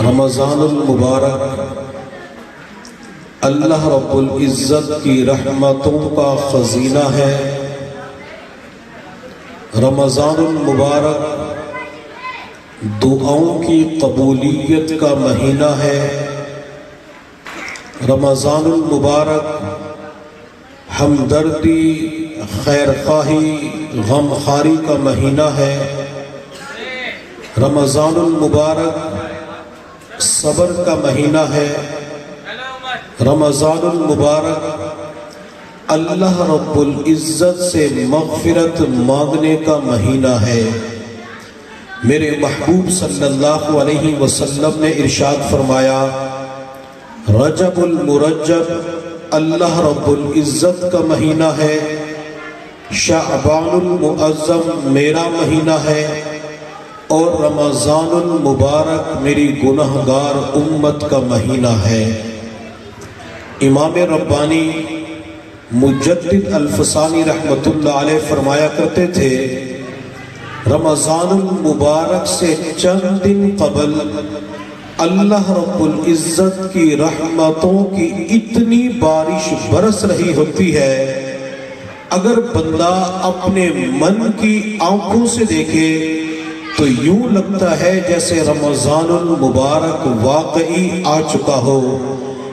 رمضان المبارک اللہ رب العزت کی رحمتوں کا خزینہ ہے۔ رمضان المبارک دعاؤں کی قبولیت کا مہینہ ہے۔ رمضان المبارک ہمدردی، خیر خواہی، غم خواری کا مہینہ ہے۔ رمضان المبارک صبر کا مہینہ ہے۔ رمضان المبارک اللہ رب العزت سے مغفرت مانگنے کا مہینہ ہے۔ میرے محبوب صلی اللہ علیہ وسلم نے ارشاد فرمایا، رجب المرجب اللہ رب العزت کا مہینہ ہے، شعبان المعظم میرا مہینہ ہے، اور رمضان المبارک میری گنہگار امت کا مہینہ ہے۔ امام ربانی مجدد الفسانی رحمت اللہ علیہ فرمایا کرتے تھے، رمضان المبارک سے چند دن قبل اللہ رب العزت کی رحمتوں کی اتنی بارش برس رہی ہوتی ہے، اگر بندہ اپنے من کی آنکھوں سے دیکھے تو یوں لگتا ہے جیسے رمضان المبارک واقعی آ چکا ہو۔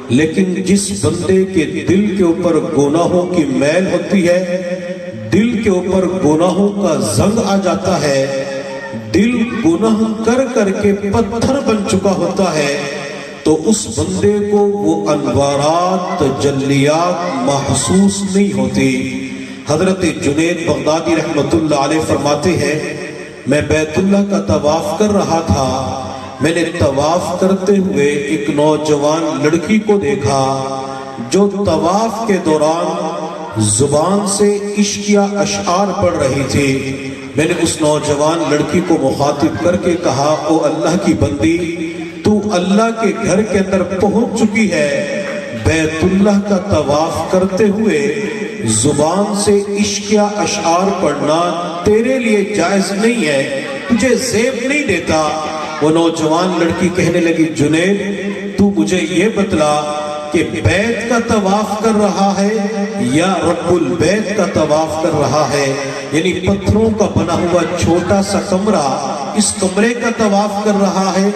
لیکن جس بندے کے دل کے اوپر گناہوں کی میل ہوتی ہے، دل کے اوپر گناہوں کا زنگ آ جاتا ہے، دل گناہ کر کر کے پتھر بن چکا ہوتا ہے، تو اس بندے کو وہ انوارات، تجلیات محسوس نہیں ہوتی۔ حضرت جنید بغدادی رحمت اللہ علیہ فرماتے ہیں، میں بیت اللہ کا طواف کر رہا تھا، میں نے طواف کرتے ہوئے ایک نوجوان لڑکی کو دیکھا جو طواف کے دوران زبان سے عشقیہ اشعار پڑھ رہی تھی۔ میں نے اس نوجوان لڑکی کو مخاطب کر کے کہا، او اللہ کی بندی، تو اللہ کے گھر کے اندر پہنچ چکی ہے، بیت اللہ کا طواف کرتے ہوئے زبان سے عشقیہ اشعار پڑھنا تیرے لیے جائز نہیں ہے، تجھے زیب نہیں دیتا۔ وہ نوجوان لڑکی کہنے لگی، جنید تو مجھے یہ بتلا کہ بیت کا طواف کر رہا ہے یا رب البیت کا طواف کر رہا ہے، یعنی پتھروں کا بنا ہوا چھوٹا سا کمرہ، اس کمرے کا طواف کر رہا ہے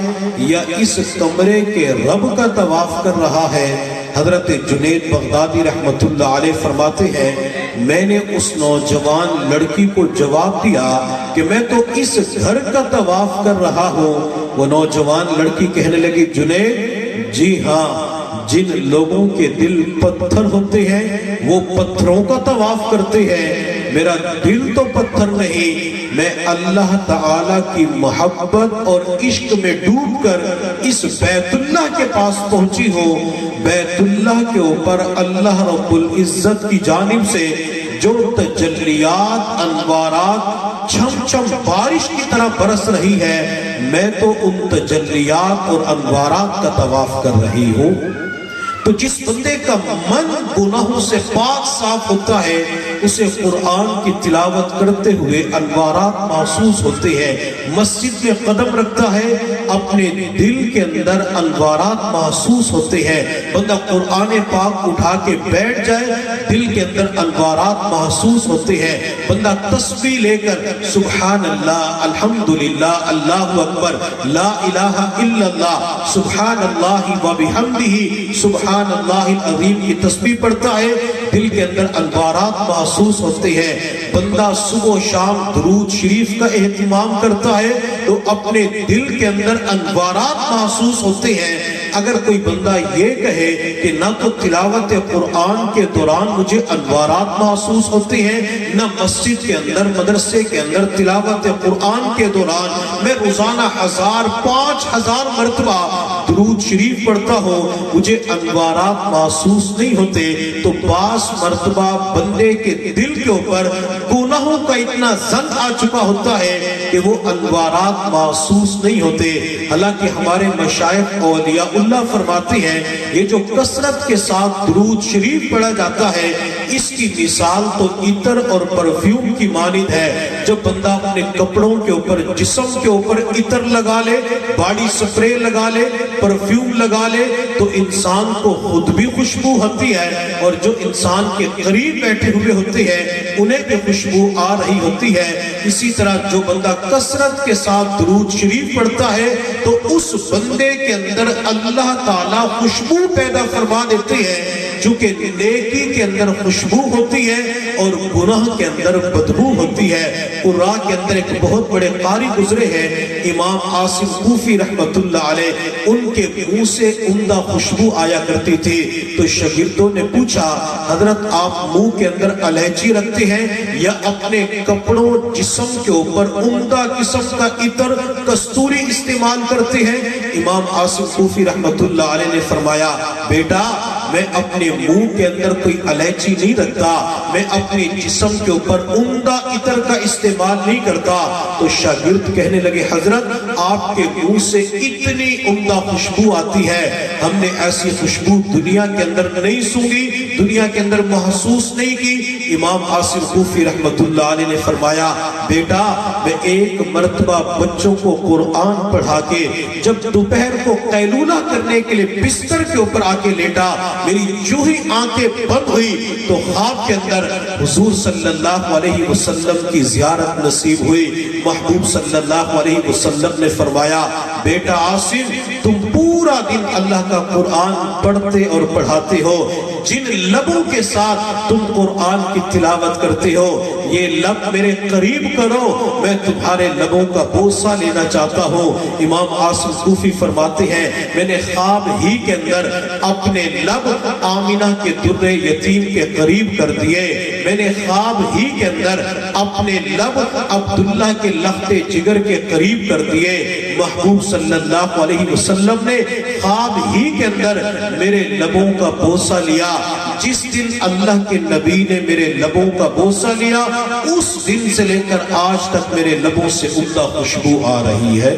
یا اس کمرے کے رب کا طواف کر رہا ہے؟ حضرت جنید بغدادی رحمت اللہ علیہ فرماتے ہیں، میں نے اس نوجوان لڑکی کو جواب دیا کہ میں تو اس گھر کا طواف کر رہا ہوں۔ وہ نوجوان لڑکی کہنے لگی، جنید جی ہاں، جن لوگوں کے دل پتھر ہوتے ہیں وہ پتھروں کا طواف کرتے ہیں، میرا دل تو پتھر نہیں، میں اللہ تعالیٰ کی محبت اور عشق میں ڈوب کر اس بیت اللہ کے پاس پہنچی ہوں۔ بیت اللہ کے اوپر اللہ رب العزت کی جانب سے جو تجلیات، انوارات چھم چھم بارش کی طرح برس رہی ہے، میں تو ان تجلیات اور انوارات کا طواف کر رہی ہوں۔ تو جس بندے کا من گناہوں سے پاک صاف ہوتا ہے، اسے قرآن کی تلاوت کرتے ہوئے انوارات محسوس ہوتے ہیں۔ مسجد میں قدم رکھتا ہے، اپنے دل کے اندر انوارات محسوس ہوتے ہیں۔ بندہ قرآن پاک اٹھا کے بیٹھ جائے، دل کے اندر انوارات محسوس ہوتے ہیں۔ بندہ تسبیح لے کر سبحان اللہ، الحمدللہ، اللہ اکبر، لا الہ الا اللہ، سبحان اللہ و بحمدہ، سبحان اللہ العظیم کی تسبیح پڑھتا ہے، دل کے اندر انوارات محسوس ہوتے ہیں۔ بندہ صبح و شام درود شریف کا اہتمام کرتا ہے تو اپنے دل کے اندر انوارات محسوس ہوتے ہیں۔ اگر کوئی بندہ یہ کہے کہ نہ تو تلاوت قرآن کے دوران مجھے انوارات محسوس ہوتے ہیں، نہ مسجد کے اندر، مدرسے کے اندر تلاوت قرآن کے دوران میں روزانہ 1000-5000 مرتبہ درود شریف پڑھتا ہوں، مجھے انوارات محسوس نہیں ہوتے، تو بعض مرتبہ بندے کے دل کے اوپر گناہوں کا اتنا زنگ آ چکا ہوتا ہے کہ وہ انوارات محسوس نہیں ہوتے۔ حالانکہ ہمارے مشائخ اولیاء اللہ فرماتے ہیں، یہ جو کثرت کے ساتھ درود شریف پڑھا جاتا ہے، اس کی مثال تو عطر اور پرفیوم کی مانند ہے. جب بندہ اپنے کپڑوں کے اوپر، جسم کے اوپر عطر لگا لے، باڈی سپرے لگا لے، پرفیوم لگا لے، تو انسان کو خود بھی خوشبو ہوتی ہے اور جو انسان کے قریب بیٹھے ہوئے ہوتے ہیں انہیں بھی خوشبو آ رہی ہوتی ہے. اسی طرح جو بندہ کثرت کے ساتھ درود شریف پڑھتا ہے تو اس بندے کے اندر اللہ تعالیٰ خوشبو پیدا فرما دیتے ہیں، چونکہ نیکی کے اندر خوشبو ہوتی ہے اور گناہ کے اندر بدبو ہوتی ہے. قراء کے اندر ایک بہت بڑے قاری گزرے ہیں، امام عاصم کوفی رحمت اللہ علیہ، ان کے منہ سے عمدہ خوشبو آیا کرتی تھی. تو شاگردوں نے پوچھا حضرت آپ منہ کے اندر الائچی رکھتے ہیں یا اپنے کپڑوں جسم کے اوپر عمدہ قسم کا عطر کستوری استعمال کرتے ہیں؟ امام عاصم کوفی رحمت اللہ علیہ نے فرمایا بیٹا میں اپنے منہ کے اندر کوئی الائچی نہیں رکھتا، میں اپنے جسم کے اوپر عمدہ عطر کا استعمال نہیں کرتا. تو شاگرد کہنے لگے حضرت آپ کے منہ سے اتنی عمدہ خوشبو آتی ہے، ہم نے ایسی خوشبو دنیا کے اندر نہیں سونگی، دنیا کے اندر محسوس نہیں کی. امام عاصم کوفی رحمت اللہ علیہ نے فرمایا بیٹا میں ایک مرتبہ بچوں کو قرآن پڑھا کے جب دوپہر کو قیلولہ کرنے کے لیے بستر کے اوپر آ کے لیٹا، میری جو ہی آنکھیں بند ہوئی تو خواب کے اندر حضور صلی اللہ علیہ وسلم کی زیارت نصیب ہوئی. محبوب صلی اللہ علیہ وسلم نے فرمایا بیٹا عاصم تم پورا دن اللہ کا قرآن پڑھتے اور پڑھاتے ہو، جن لبوں کے ساتھ تم قرآن کی تلاوت کرتے ہو یہ لب میرے قریب کرو، میں تمہارے لبوں کا بوسہ لینا چاہتا ہوں. امام عاصم کوفی فرماتے ہیں میں نے خواب ہی کے اندر اپنے لب آمینہ کے در یتیم کے قریب کر دیے، میں نے خواب ہی کے اندر اپنے لب عبداللہ کے لخت جگر کے قریب کر دیے. محبوب صلی اللہ علیہ وسلم نے خواب ہی کے اندر میرے لبوں کا بوسہ لیا. جس دن اللہ کے نبی نے میرے لبوں کا بوسہ لیا اس دن سے لے کر آج تک میرے لبوں سے عمدہ خوشبو آ رہی ہے.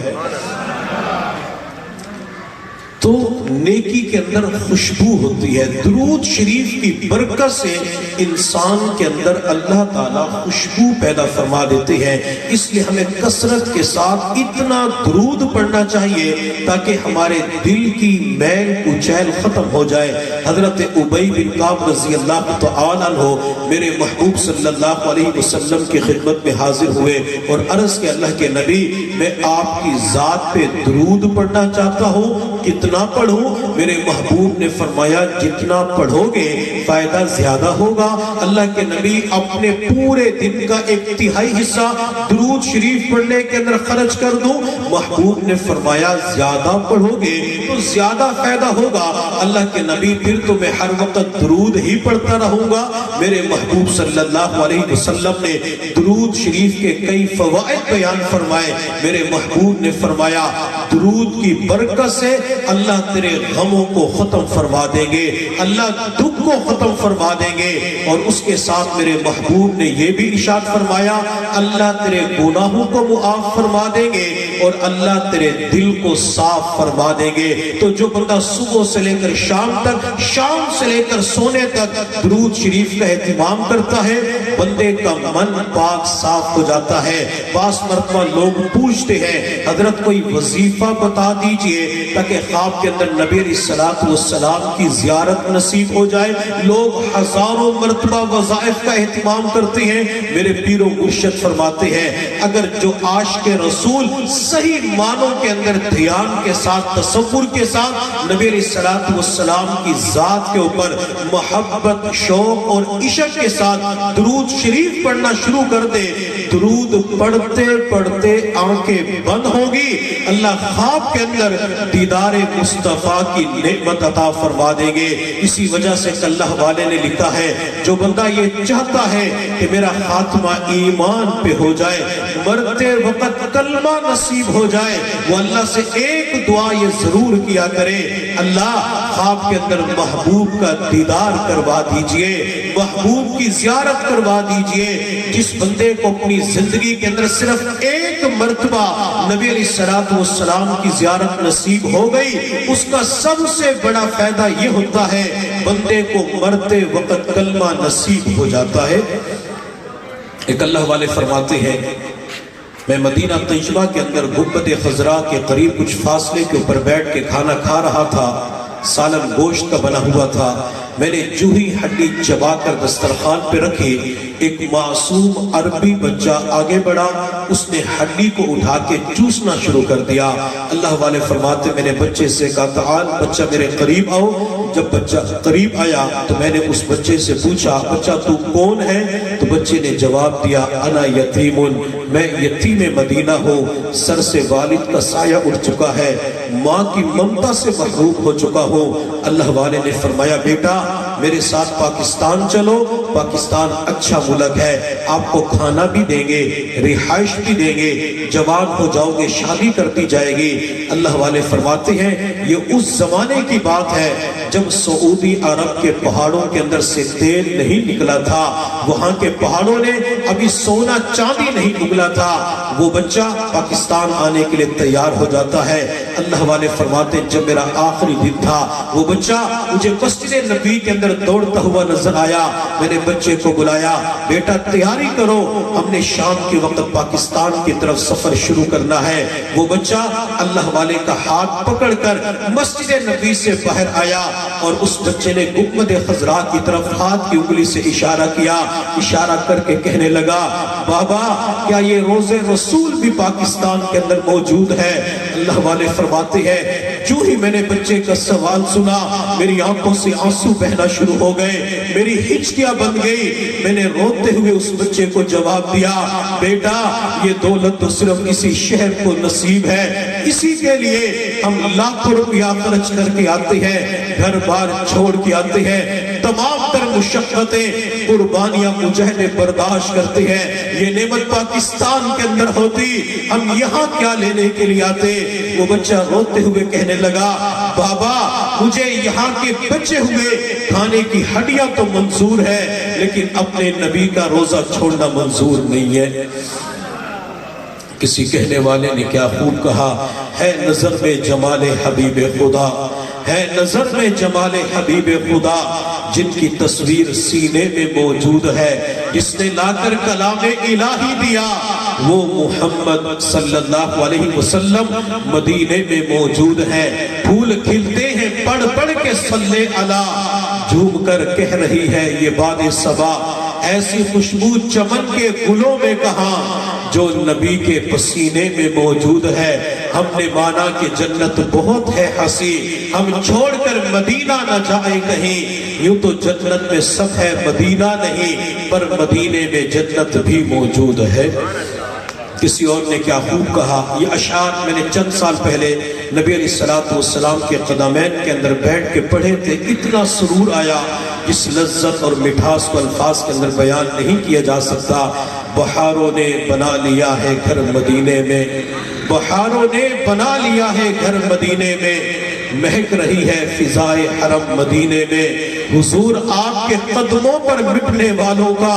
تو نیکی کے اندر خوشبو ہوتی ہے. درود شریف کی برکت سے انسان کے اندر اللہ تعالیٰ خوشبو پیدا فرما دیتے ہیں. اس لیے ہمیں کثرت کے ساتھ اتنا درود پڑھنا چاہیے تاکہ ہمارے دل کی میل کچیل ختم ہو جائے. حضرت ابی بن کعب رضی اللہ تعالیٰ عنہ میرے محبوب صلی اللہ علیہ وسلم کی خدمت میں حاضر ہوئے اور عرض کہ اللہ کے نبی میں آپ کی ذات پہ درود پڑھنا چاہتا ہوں، کتنا پڑھوں؟ میرے محبوب نے فرمایا جتنا پڑھو گے فائدہ زیادہ ہوگا. اللہ کے نبی اپنے پورے دن کا ایک تہائی حصہ درود شریف پڑھنے کے اندر خرچ کر دوں. محبوب نے فرمایا زیادہ پڑھو گے تو زیادہ فائدہ ہوگا. اللہ کے نبی پھر تو میں ہر وقت درود ہی پڑھتا رہوں گا. میرے محبوب صلی اللہ علیہ وسلم نے درود شریف کے کئی فوائد بیان فرمائے. میرے محبوب نے فرمایا درود کی برکت سے اللہ تیرے غموں کو ختم فرما دیں گے، اللہ دکھ کو ختم فرما دیں گے. اور اس کے ساتھ میرے محبوب نے یہ بھی ارشاد فرمایا اللہ تیرے گناہوں کو معاف فرما دیں گے اور اللہ تیرے دل کو صاف فرما دیں گے. تو جو بندہ صبح سے لے کر شام تک، شام سے لے کر سونے تک درود شریف کا اہتمام کرتا ہے بندے کا من پاک صاف ہو جاتا ہے. بعض مرتبہ لوگ پوچھتے ہیں حضرت کوئی وظیفہ بتا دیجئے تاکہ خواب کے اندر نبی علیہ السلام کی زیارت نصیب ہو جائے. لوگ ہزاروں مرتبہ وظائف کا اہتمام کرتے ہیں. میرے پیر و مرشد فرماتے ہیں اگر جو عاشق رسول صحیح معنوں کے اندر دھیان کے ساتھ، تصور کے ساتھ نبی علیہ السلام کی ذات کے اوپر محبت، شوق اور عشق کے ساتھ درود شریف پڑھنا شروع کر دے، درود پڑھتے پڑھتے آنکھیں بند ہوگی، اللہ خواب کے اندر دیدار مصطفیٰ کی نعمت عطا فرما دیں گے. اسی وجہ سے اللہ والے نے لکھا ہے جو بندہ یہ چاہتا ہے کہ میرا خاتمہ ایمان پہ ہو جائے، مرتے وقت کلمہ نصیب ہو جائے، وہ اللہ سے ایک دعا یہ ضرور کیا کرے اللہ خواب کے اندر محبوب کا دیدار کروا دیجئے، محبوب کی زیارت کروا دیجئے. جس بندے کو اپنی زندگی کے اندر صرف ایک مرتبہ نبی علیہ السلام کی زیارت نصیب ہو گئی اس کا سب سے بڑا فائدہ یہ ہوتا ہے بندے کو مرتے وقت کلمہ نصیب ہو جاتا ہے۔ ایک اللہ والے فرماتے ہیں میں مدینہ طیبہ کے اندر گنبد خضرا کے قریب کچھ فاصلے کے اوپر بیٹھ کے کھانا کھا رہا تھا، سالن گوشت کا بنا ہوا تھا، میں نے جو ہی ہڈی چبا کر دسترخوان پہ رکھی، ایک معصوم عربی بچہ آگے بڑھا، اس نے ہڈی کو اٹھا کے چوسنا شروع کر دیا۔ اللہ والے فرماتے میں نے بچے سے کہا تعال بچہ میرے قریب آؤ۔ جب بچہ قریب آیا تو میں نے اس بچے سے پوچھا بچہ تو کون ہے؟ تو بچے نے جواب دیا انا یتیم، میں یتیم مدینہ ہوں، سر سے والد کا سایہ اٹھ چکا ہے، ماں کی ممتا سے محروم ہو چکا ہوں۔ اللہ والے نے فرمایا بیٹا میرے ساتھ پاکستان چلو، پاکستان اچھا ملک ہے، آپ کو کھانا بھی دیں گے، رہائش بھی دیں گے، جوان ہو جاؤ گے، شادی کر دی جائے گی۔ اللہ والے فرماتے ہیں یہ اس زمانے کی بات ہے جب سعودی عرب کے پہاڑوں کے اندر سے تیل نہیں نکلا تھا، وہاں کے پہاڑوں نے ابھی سونا چاندی نہیں اگلا تھا، وہ بچہ پاکستان آنے کے لیے تیار ہو جاتا ہے۔ اللہ والے فرماتے ہیں جب میرا آخری دن تھا وہ بچہ مجھے مسجد نبی کے اندر دوڑتا ہوا نظر آیا، میں نے بچے کو بلایا بیٹا تیاری کرو ہم نے شام کے وقت پاکستان کی طرف سفر شروع کرنا ہے۔ وہ بچہ اللہ والے کا ہاتھ پکڑ کر مسجد نبی سے باہر آیا اور اس بچے نے گنبد خضرا کی طرف ہاتھ کی انگلی سے اشارہ کیا، اشارہ کر کے کہنے لگا بابا کیا یہ روزے رسول بھی پاکستان کے اندر موجود ہے؟ اللہ والے فرماتے ہیں جو ہی میں نے بچے کا سوال سنا میری آنکھوں سے آنسو بہنا شروع ہو گئے، میری ہچکیاں بن گئی، میں نے روتے ہوئے اس بچے کو جواب دیا بیٹا یہ دولت تو صرف اسی شہر کو نصیب ہے، اسی کے لیے ہم لاکھوں روپیہ خرچ کر کے آتے ہیں، گھر بار چھوڑ کے آتے ہیں، تمام تر مشقتیں قربانیاں مجاہدے برداشت کرتے ہیں، یہ نعمت پاکستان کے اندر ہوتی ہم یہاں کیا لینے کے لیے آتے؟ وہ بچہ روتے ہوئے کہنے لگا بابا مجھے یہاں کے بچے ہوئے کھانے کی ہڈیاں تو منظور ہے لیکن اپنے نبی کا روزہ چھوڑنا منظور نہیں ہے۔ کسی کہنے والے نے کیا خوب کہا ہے نظر میں جمال حبیب خدا، ہے نظر میں جمال حبیب خدا، جن کی تصویر سینے میں موجود ہے، جس نے لا کر کلام الہی دیا وہ محمد صلی اللہ علیہ وسلم مدینے میں موجود ہے۔ پھول کھلتے ہیں پڑھ پڑھ کے صلی اللہ، جھوم کر کہہ رہی ہے یہ باد صبا، ایسی خوشبو چمن کے گلوں میں کہاں جو نبی کے پسینے میں موجود ہے۔ ہم نے مانا کہ جنت بہت ہے ہنسی، ہم چھوڑ کر مدینہ نہ جائیں کہیں، یوں تو جنت میں سب ہے مدینہ نہیں، پر مدینے میں جنت بھی موجود ہے۔ کسی اور نے کیا خوب کہا، یہ اشعار میں نے چند سال پہلے نبی علیہ السلام کے قدمین کے اندر بیٹھ کے پڑھے تھے، اتنا سرور آیا اس لذت اور مٹھاس کو الفاظ کے اندر بیان نہیں کیا جا سکتا۔ بہاروں نے بنا لیا ہے گھر مدینے میں، بہاروں نے بنا لیا ہے گھر مدینے میں، مہک رہی ہے فضائے حرم مدینے میں، حضور آپ کے قدموں پر مٹنے والوں کا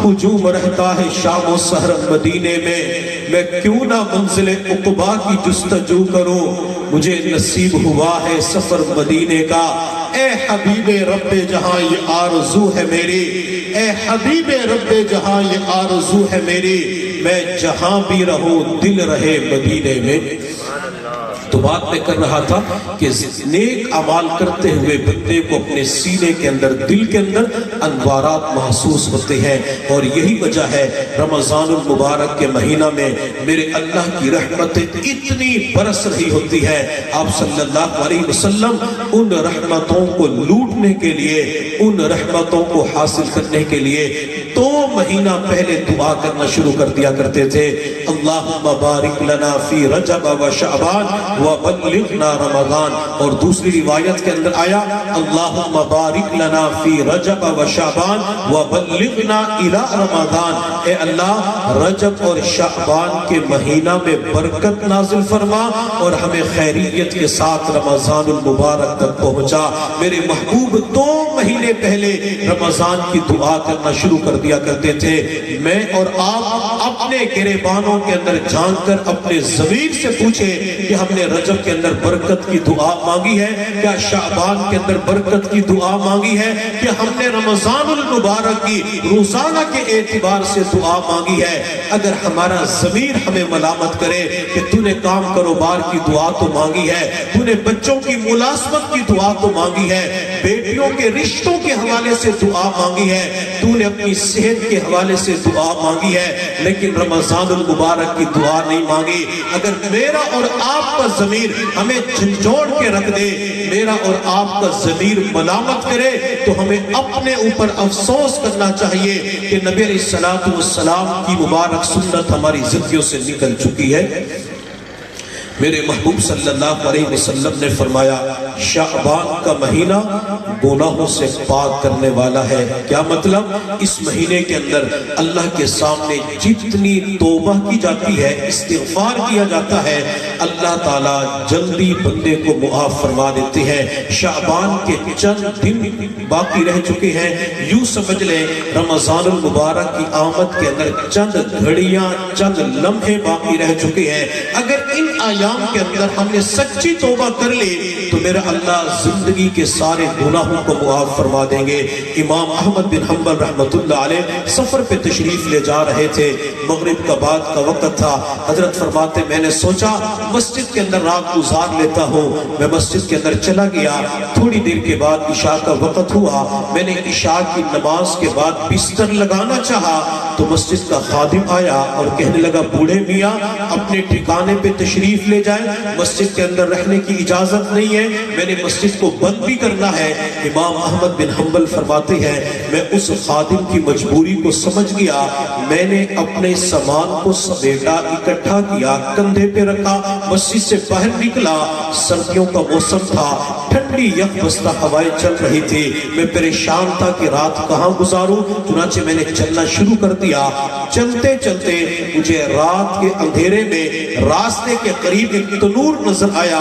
ہجوم رہتا ہے شام و سحر مدینے میں۔ میں کیوں نہ منزل عقبا کی جستجو کروں، مجھے نصیب ہوا ہے سفر مدینے کا۔ اے حبیب رب جہاں یہ آرزو ہے میری، اے حبیب رب جہاں یہ آرزو ہے میری، میں جہاں بھی رہوں دل رہے مدینے میں۔ تو بات میں کر رہا تھا کہ نیک اعمال کرتے ہوئے بندے کو اپنے سینے کے اندر دل کے اندر انوارات محسوس ہوتے ہیں، اور یہی وجہ ہے رمضان المبارک کے مہینہ میں میرے اللہ کی رحمتیں اتنی برس رہی ہوتی ہے۔ آپ صلی اللہ علیہ وسلم ان رحمتوں کو لوٹنے کے لیے، ان رحمتوں کو حاصل کرنے کے لیے 2 مہینہ پہلے دعا کرنا شروع کر دیا کرتے تھے، اللہم بارک لنا فی رجب و شعبان وبلغنا رمضان۔ اور دوسری روایت کے اندر آیا اللہم بارک لنا فی رجب و شعبان وبلغنا الی رمضان، اے اللہ رجب اور شعبان کے مہینہ میں برکت نازل فرما اور ہمیں خیریت کے ساتھ رمضان المبارک تک پہنچا۔ میرے محبوب 2 مہینے پہلے رمضان کی دعا کرنا شروع کر دیا کرتے تھے۔ میں اور آپ اپنے اپنے گریبانوں کے اندر جھانک کر اپنے ضمیر سے پوچھے کہ ہم نے رجب کے اندر برکت کی دعا مانگی ہے کیا؟ شعبان کے اندر برکت کی دعا مانگی ہے کہ ہم نے رمضان المبارک کی روزانہ کے اعتبار سے دعا مانگی ہے؟ اگر ہمارا ضمیر ہمیں ملامت کرے کہ تو نے کام کاروبار کی دعا تو مانگی ہے، تو نے بچوں کی ملازمت کی دعا تو مانگی ہے، بیٹیوں کے رشتوں کے حوالے سے دعا مانگی ہے، تو نے اپنی صحت کے حوالے سے دعا مانگی ہے، لیکن رمضان المبارک کی دعا نہیں مانگی، اگر میرا اور آپ کا ضمیر ہمیں جھنجھوڑ کے رکھ دے، میرا اور آپ کا ضمیر ملامت کرے، تو ہمیں اپنے اوپر افسوس کرنا چاہیے کہ نبی علیہ السلام کی مبارک سنت ہماری زندگیوں سے نکل چکی ہے۔ میرے محبوب صلی اللہ علیہ وسلم نے فرمایا شعبان کا مہینہ گناہوں سے پاک کرنے والا ہے۔ کیا مطلب؟ اس مہینے کے اندر اللہ کے سامنے جتنی توبہ کی جاتی ہے، استغفار کیا جاتا ہے، اللہ تعالیٰ جلدی بندے کو معاف فرما دیتے ہیں۔ شعبان کے چند دن باقی رہ چکے ہیں، یوں سمجھ لیں رمضان المبارک کی آمد کے اندر چند گھڑیاں، چند لمحے باقی رہ چکے ہیں۔ اگر ان ایام کے اندر ہم نے سچی توبہ کر لی تو میرا اللہ زندگی کے سارے گناہوں کو معاف فرما دیں گے۔ امام احمد بن حنبل رحمۃ اللہ علیہ سفر پہ تشریف لے جا رہے تھے، مغرب کا بعد کا وقت تھا، حضرت فرماتے میں نے سوچا مسجد کے اندر رات گزار لیتا ہوں، میں مسجد کے اندر چلا گیا، تھوڑی دیر کے بعد عشاء کا وقت ہوا، میں نے عشاء کی نماز کے بعد بستر لگانا چاہا تو مسجد کا خادم آیا اور کہنے لگا بوڑھے میاں اپنے ٹھکانے پہ تشریف لے جائیں، مسجد کے اندر رہنے کی اجازت نہیں ہے، میں نے مسجد کو بند بھی کرنا ہے۔ امام احمد بن حنبل فرماتے ہیں میں اس خادم کی مجبوری کو سمجھ گیا، میں نے اپنے سامان کو سمیٹا، اکٹھا کیا، کندھے پہ رکھا، مسجد سے باہر نکلا، سردیوں کا موسم تھا، ٹھنڈی یک بستہ ہوائیں چل رہی تھی، میں پریشان تھا کہ رات کہاں گزاروں، چنانچہ میں نے چلنا شروع کر دیا۔ چلتے چلتے مجھے رات کے اندھیرے میں راستے کے قریب ایک تنور نظر آیا،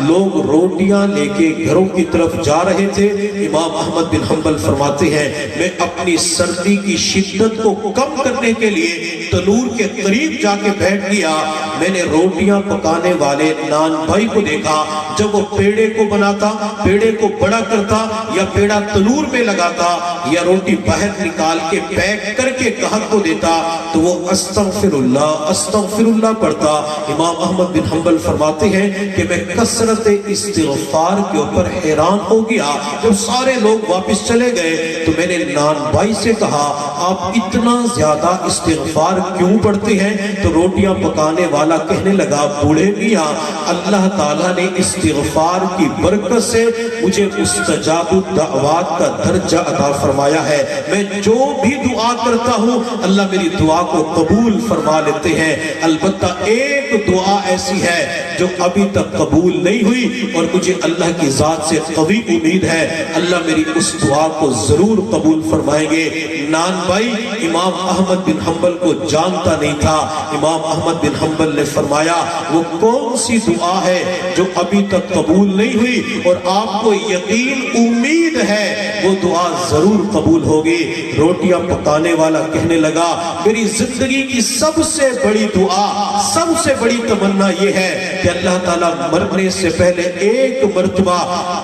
لوگ روٹیاں لے کے گھروں کی طرف جا رہے تھے۔ امام احمد بن حنبل فرماتے ہیں میں اپنی سردی کی شدت کو کم کرنے کے لیے تنور کے قریب جا کے بیٹھ گیا، میں نے روٹیاں پکانے والے نان بھائی کو دیکھا، جب وہ پیڑے کو بناتا، پیڑے کو بڑا کرتا یا پیڑا تنور میں لگاتا یا روٹی باہر نکال کے پیک کر کے گاہک کو دیتا تو وہ استغفر اللہ پڑھتا۔ امام احمد بن حنبل فرماتے ہیں کہ میں کثرت استغفار کے اوپر حیران ہو گیا، جب سارے لوگ واپس چلے گئے تو میں نے نان بھائی سے کہا آپ اتنا زیادہ استغفار کیوں پڑھتے ہیں؟ تو روٹیاں پکانے والا کہنے لگا بوڑھے میاں اللہ تعالیٰ نے استغفار کی برکت سے مجھے مستجاب الدعوات کا درجہ عطا فرمایا ہے، میں جو بھی دعا کرتا ہوں اللہ میری دعا کو قبول فرما لیتے ہیں، البتہ ایک دعا ایسی ہے جو ابھی تک قبول نہیں ہوئی اور مجھے اللہ کی ذات سے قوی امید ہے اللہ میری اس دعا کو ضرور قبول فرمائیں گے۔ نان بھائی امام احمد بن حنبل کو جانتا نہیں تھا، امام احمد بن حنبل نے فرمایا وہ کون سی دعا ہے جو ابھی تک قبول نہیں ہوئی اور آپ کو یقین امید ہے وہ دعا ضرور قبول ہوگی؟ روٹیاں پکانے والا کہنے لگا میری زندگی کی سب سے بڑی دعا، سب سے بڑی تمنا یہ ہے کہ اللہ تعالیٰ مرنے سے پہلے ایک مرتبہ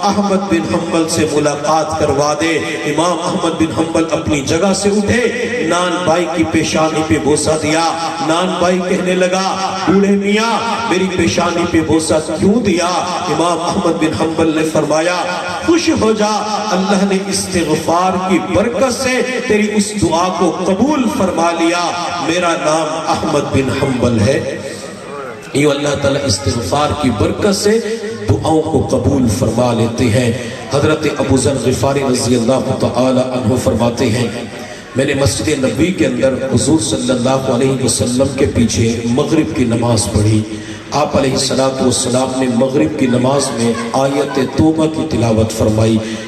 احمد بن حنبل سے ملاقات کروا دے۔ امام احمد بن حنبل اپنی جگہ سے اٹھے، نان بھائی کی پیشانی پہ بوسہ دیا، نان بھائی کہنے لگا بوڑھے میاں میری پیشانی پہ بوسہ کیوں دیا؟ امام احمد بن حنبل نے فرمایا خوش ہو جا، اللہ نے استغفار کی برکت سے تیری اس دعا کو قبول فرما لیا، میرا نام احمد بن حنبل ہے۔ یہ اللہ تعالیٰ استغفار کی برکت سے دعاؤں کو قبول فرما لیتے ہیں۔ حضرت ابو ذر غفاری رضی اللہ تعالی عنہ فرماتے ہیں میں نے مسجد نبوی کے اندر حضور صلی اللہ علیہ وسلم کے پیچھے مغرب کی نماز پڑھی، آپ علیہ السلام نے مغرب کی نماز میں آیت توبہ کی تلاوت فرمائی،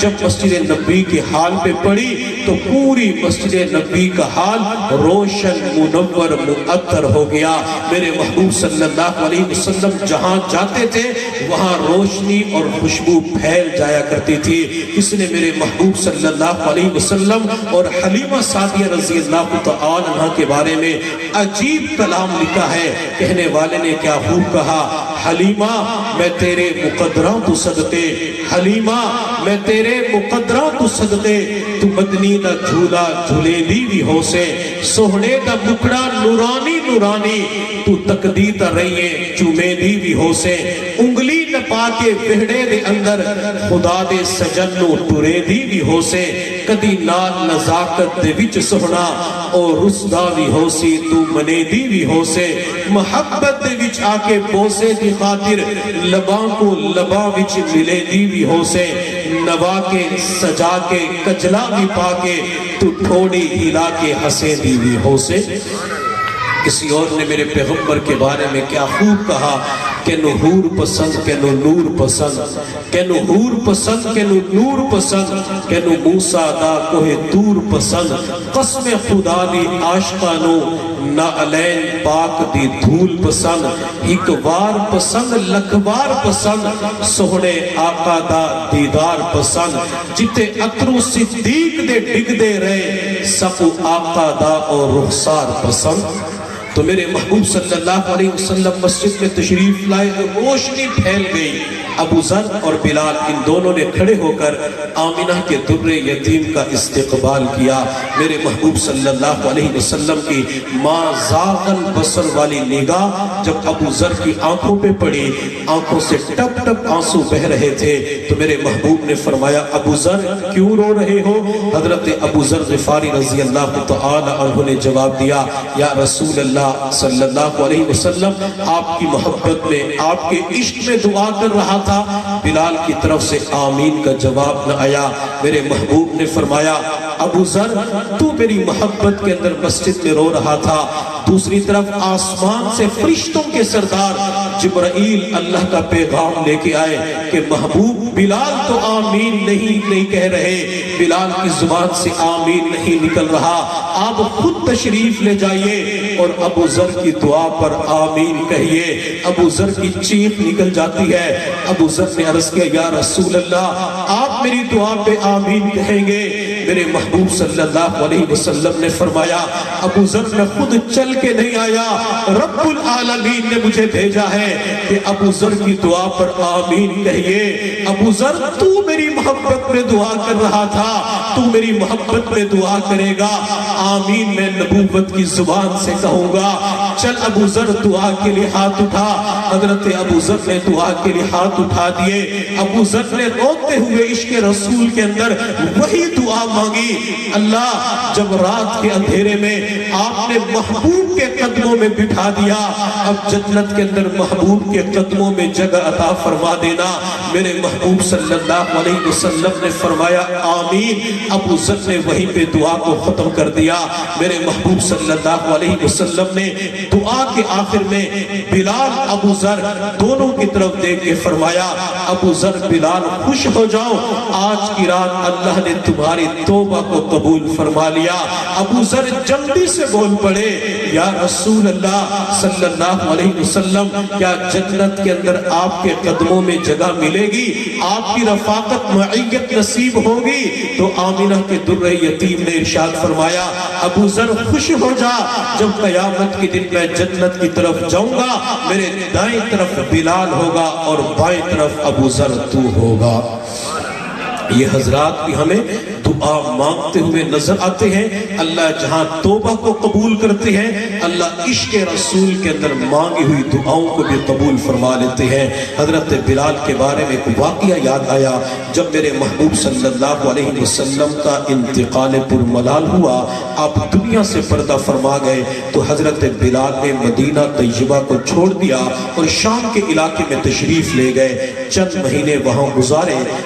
جب مسجد نبوی کے حال پہ پڑی تو پوری مسجد نبوی کا حال روشن منور معطر ہو گیا۔ میرے محبوب صلی اللہ علیہ وسلم جہاں جاتے تھے وہاں روشنی اور خوشبو پھیل جایا کرتی تھی۔ اس نے میرے محبوب صلی اللہ علیہ وسلم اور حلیمہ سعدیہ رضی اللہ تعالی عنہ کے بارے میں عجیب کلام لکھا ہے۔ کہنے والے نے کیا خوب کہا، حلیمہ میں تیرے مقدراں تو صدقے، حلیمہ میں تیرے مقدراں تو صدقے، تو مدنی دا جھولا جھولے دی بھی ہو سے، سوہنے دا مکڑا نورانی نورانی، تو تکدی تا رہیے چومے دی بھی ہو سے، انگلی نپا کے وہڑے دے اندر خدا دے سجن نو ٹرے دی بھی ہو سے، کدی نال نزاکت دے وچ سوہنا اور رسدا بھی ہو سی، تو منے دی بھی ہو سے، محبت دے وچ آکے بوسے دی خاطر لباں کو لباں وچ ملے دی بھی ہو سے، نوا کے سجا کے کجلا بھی پا کے تو تھوڑی ہلا کے ہسے دی بھی ہو سے۔ کسی اور نے میرے پیغمبر کے بارے میں کیا خوب کہا کہ نو حور پسند کہ نو نور پسند، کہ نو حور پسند کہ نو نور پسند، کہ نو موسیٰ دا کوہ دور پسند، قسم خدا دی عاشقانو نعلین پاک دی دھول پسند، ایک وار پسند لکھوار پسند، سوہنے آقا دا دیدار پسند، جتے اترو صدیق دے ڈگ دے رہے سقو آقا دا اور رخسار پسند۔ تو میرے محبوب صلی اللہ علیہ وسلم مسجد میں تشریف لائے، روشنی پھیل گئی۔ ابو ذر اور بلال ان دونوں نے کھڑے ہو کر آمنہ کے در یتیم کا استقبال کیا۔ میرے محبوب صلی اللہ علیہ وسلم کی ما زاغ البصر والی نگاہ جب ابو ذر کی آنکھوں پہ پڑی، آنکھوں سے ٹپ ٹپ آنسو بہ رہے تھے، تو میرے محبوب نے فرمایا ابو ذر کیوں رو رہے ہو؟ حضرت ابو ذر غفاری رضی اللہ تعالی عنہ نے جواب دیا، یا رسول اللہ صلی اللہ علیہ وسلم آپ کی محبت میں آپ کے عشق میں دعا کر رہا تھا، بلال کی طرف سے آمین کا جواب نہ آیا۔ میرے محبوب نے فرمایا ابو ذر تو میری محبت کے اندر مسجد میں رو رہا تھا، دوسری طرف آسمان سے فرشتوں کے سردار جبرائیل اللہ کا پیغام لے کے آئے کہ محبوب بلال تو آمین نہیں کہہ رہے، بلال کی زبان سے آمین نہیں نکل رہا، آپ خود تشریف لے جائیے اور ابو ذر کی دعا پر آمین کہیے۔ ابو ذر کی چیخ نکل جاتی ہے۔ ابو ذر نے عرض کیا یا رسول اللہ آپ میری دعا پہ آمین کہیں گے؟ میرے محبوب صلی اللہ علیہ وسلم نے فرمایا ابو ذر میں خود چل کے نہیں آیا، رب العالمین نے مجھے بھیجا ہے کہ ابو ذر کی دعا پر آمین کہیے۔ ابو ذر تو میری محبت میں دعا کر رہا تھا، تو میری محبت میں دعا کرے گا، آمین میں نبوت کی زبان سے کہوں گا۔ چل ابو ذر دعا کے لیے ہاتھ اٹھا۔ حضرت ابو ذر نے دعا کے لیے ہاتھ اٹھا دیے۔ ابو ذر نے روتے ہوئے عشق رسول کے اندر وہی دعا مانگی، اللہ جب رات کے اندھیرے میں آپ نے محبوب کے قدموں میں بٹھا دیا، اب جنت کے اندر محبوب کے قدموں میں جگہ عطا فرما دینا۔ میرے محبوب صلی اللہ علیہ وسلم نے فرمایا آمین۔ ابو ذر نے وہیں پہ دعا کو ختم کر دیا۔ میرے محبوب صلی اللہ علیہ وسلم نے دعا کے آخر میں بلال ابو ذر دونوں کی طرف دیکھ کے فرمایا ابو ذر بلال خوش ہو جاؤ، آج کی رات اللہ نے تمہاری توبہ کو قبول فرما لیا۔ ابو ذر جلدی سے بول پڑے یا رسول اللہ صلی اللہ علیہ وسلم کیا جنت کے اندر آپ کے قدموں میں جگہ ملے گی، آپ کی رفاقت معیت نصیب ہوگی؟ تو آمنہ کے در یتیم نے ارشاد فرمایا ابو ذر خوش ہو جا، جب قیامت کے دن میں جنت کی طرف جاؤں گا میرے دائیں طرف بلال ہوگا اور بائیں طرف ابو ذر تو ہوگا۔ یہ حضرات بھی ہمیں دعا مانگتے ہوئے نظر آتے ہیں۔ اللہ جہاں توبہ کو قبول کرتے ہیں، اللہ عشق رسول کے اندر مانگی ہوئی دعاؤں کو بھی قبول فرما لیتے ہیں۔ حضرت بلال کے بارے میں ایک واقعہ یاد آیا، جب میرے محبوب صلی اللہ علیہ وسلم کا انتقال پرملال ہوا، آپ دنیا سے پردہ فرما گئے، تو حضرت بلال نے مدینہ طیبہ کو چھوڑ دیا اور شام کے علاقے میں تشریف لے گئے۔ چند مہینے وہاں گزارے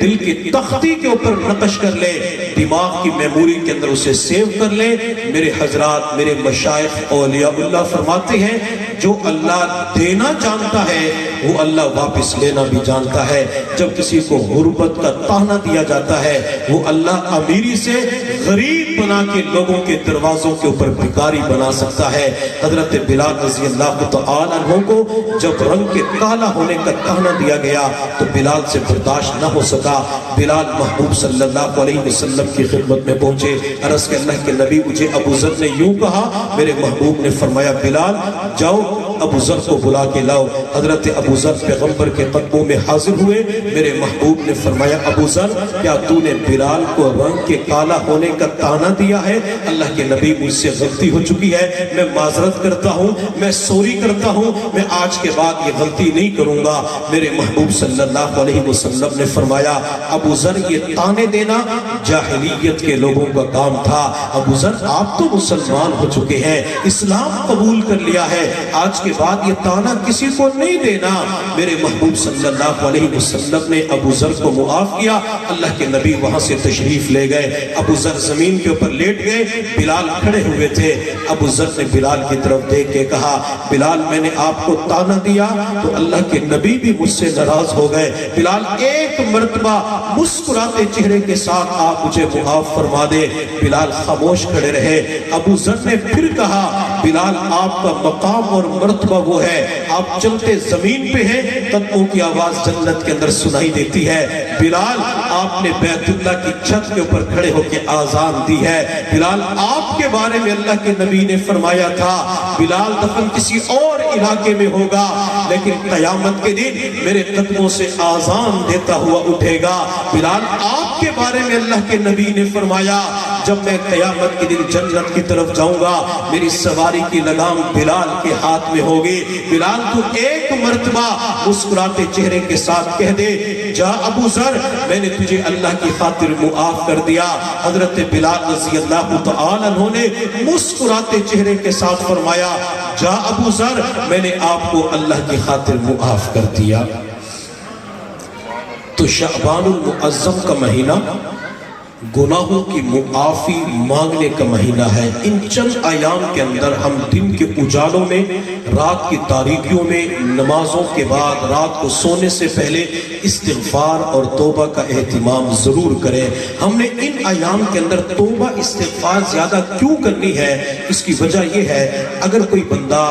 دل کی تختی کے اوپر نقش کر لے، دماغ کی میموری کے اندر اسے سیو کر لے۔ میرے حضرات، میرے مشائخ اولیاء اللہ فرماتے ہیں جو اللہ دینا جانتا ہے وہ اللہ واپس لینا بھی جانتا ہے۔ جب کسی کو غربت کا طعنہ دیا جاتا ہے وہ اللہ امیری سے غریب بنا کے لوگوں کے دروازوں کے اوپر بھکاری بنا سکتا ہے۔ حضرت بلال رضی اللہ تعالی عنہ کو جب رنگ کے کالا ہونے کا طعنہ دیا گیا تو بلال سے برداشت نہ ہو سکا۔ بلال محبوب صلی اللہ علیہ وسلم کی خدمت میں پہنچے، عرض کہ اللہ کے نبی مجھے ابو ذر نے یوں کہا۔ میرے محبوب نے فرمایا بلال جاؤ ابو ذر کو بلا کے لاؤ۔ حضرت ابو ذر پیغمبر کے قدموں میں حاضر ہوئے۔ میرے محبوب نے فرمایا ابو ذر کیا تو نے بلال کو رنگ کے کالا ہونے کا طعنہ دیا ہے؟ اللہ کے نبی مجھ سے غلطی ہو چکی ہے، میں معذرت کرتا ہوں، میں سوری کرتا ہوں، میں آج کے بعد یہ غلطی نہیں کروں گا۔ میرے محبوب صلی اللہ علیہ وسلم نے فرمایا ابو ذر یہ طعنے دینا جاہلیت کے لوگوں کا کام تھا۔ ابو ذر آپ تو مسلمان ہو چکے ہیں، اسلام قبول کر لیا ہے، آج کے بعد یہ طعنہ کسی کو نہیں دینا۔ میرے محبوب صلی اللہ علیہ وسلم نے ابو ذر کو معاف کیا۔ اللہ کے نبی وہاں سے تشریف لے گئے، ابو ذر زمین کے اوپر لیٹ گئے، بلال کھڑے ہوئے تھے۔ ابو ذر نے بلال کی طرف دیکھ کے کہا بلال میں نے آپ کو طعنہ دیا تو اللہ کے نبی بھی مجھ سے ناراض ہو گئے، بلال ایک مرتبہ مسکراتے چہرے کے ساتھ آپ مجھے معاف فرما دے۔ بلال خاموش کھڑے رہے۔ ابو ذر نے پھر کہا بلال آپ کا مقام اور مرتبہ وہ ہے، آپ چلتے زمین پہ ہیں، قدموں کی آواز جنت کے اندر سنائی دیتی ہے۔ بلال آپ نے بیت اللہ کی چھت کے اوپر کھڑے ہو کے آذان دی ہے۔ بلال آپ کے بارے میں اللہ کے نبی نے فرمایا تھا بلال دفن کسی اور علاقے میں ہوگا لیکن قیامت کے دن میرے قدموں سے آذان دیتا ہوا اٹھے گا۔ بلال آپ کے بارے میں اللہ کے نبی نے فرمایا جب میں قیامت کے دن جنت کی طرف جاؤں گا میری سواری کی لگام بلال کے ہاتھ میں ہوگی۔ بلال تو ایک مرتبہ مسکراتے چہرے کے ساتھ کہہ دے جا ابو ذر میں نے تجھے اللہ کی خاطر معاف کر دیا۔ حضرت بلال رضی اللہ تعالی عنہ نے مسکراتے چہرے کے ساتھ فرمایا جا ابو ذر میں نے آپ کو اللہ کی خاطر معاف کر دیا۔ تو شعبان المعظم کا مہینہ گناہوں کی معافی مانگنے کا مہینہ ہے۔ ان چند ایام کے اندر ہم دن کے اجالوں میں، رات کی تاریکیوں میں، نمازوں کے بعد رات کو سونے سے پہلے استغفار اور توبہ کا اہتمام ضرور کریں۔ ہم نے ان ایام کے اندر توبہ استغفار زیادہ کیوں کرنی ہے؟ اس کی وجہ یہ ہے اگر کوئی بندہ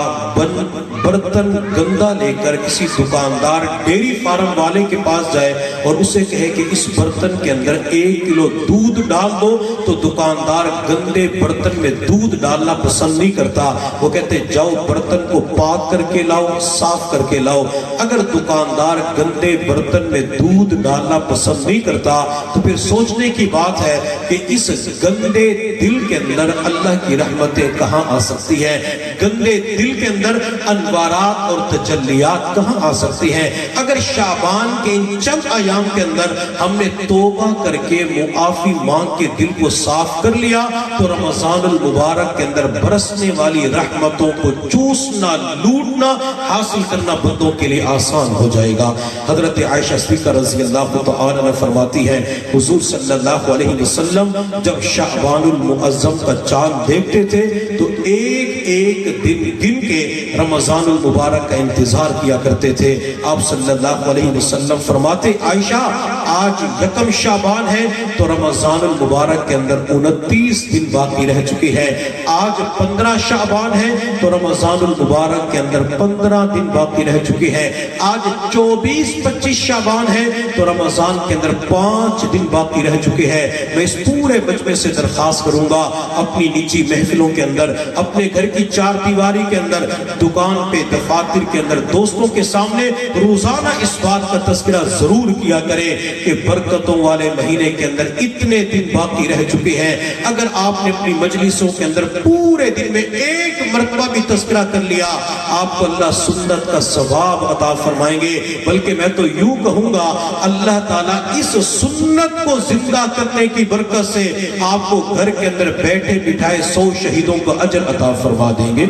برتن گندا لے کر کسی دکاندار ڈیری فارم والے کے پاس جائے اور اسے کہے کہ اس برتن کے اندر 1 کلو دودھ ڈال دو تو دکاندار گندے برتن میں دودھ ڈالنا پسند نہیں کرتا، وہ کہتے جاؤ برتن کو پاک کر کے لاؤ، صاف کر کے لاؤ۔ اگر دکاندار گندے برتن میں دودھ ڈالنا پسند نہیں کرتا تو پھر سوچنے کی بات ہے کہ اس گندے دل کے اندر اللہ کی رحمتیں کہاں آ سکتی ہیں، گندے دل کے اندر انوارات اور تجلیات کہاں آ سکتی ہیں۔ اگر شعبان کے ان چند ایام کے اندر ہم نے توبہ کر کے معافی مانگ کے دل کو صاف کر لیا تو رمضان المبارک کے اندر برسنے والی رحمتوں کو چوسنا، لوٹنا، حاصل کرنا بندوں کے لیے آسان ہو جائے گا۔ حضرت عائشہ صدیقہ رضی اللہ تعالی عنہ فرماتی ہیں حضور صلی اللہ علیہ وسلم جب شعبان المعظم کا چاند دیکھتے تھے تو ایک ایک دن گن کے رمضان المبارک کا انتظار کیا کرتے تھے۔ آپ صلی اللہ علیہ وسلم فرماتے عائشہ آج یکم شعبان ہے تو رمضان المبارک کے اندر 29 دن باقی رہ چکے ہیں، آج 15 شعبان ہے تو رمضان المبارک کے اندر 15 دن باقی رہ چکے ہیں، آج 24-25 شعبان ہے تو رمضان کے اندر 5 دن باقی رہ چکے ہیں۔ میں اس پورے مجمع سے درخواست کروں گا اپنی نیچی محفلوں کے اندر، اپنے گھر کی چار دیواری کے اندر، دکان پہ، دفاتر کے اندر، دوستوں کے سامنے روزانہ اس بات کا تذکرہ ضرور کیا کرے کہ برکتوں والے مہینے کے اندر اتنے دن باقی رہ چکے ہیں۔ اگر آپ نے اپنی مجلسوں کے اندر پورے دن میں ایک مرتبہ بھی تذکرہ کر لیا آپ کو اللہ سنت کا ثواب عطا فرمائیں گے، بلکہ میں تو یوں کہوں گا اللہ تعالیٰ اس سنت کو زندہ کرنے کی برکت سے آپ کو گھر کے اندر بیٹھے بٹھائے 100 شہیدوں کو اجر عطا فرما دیں گے۔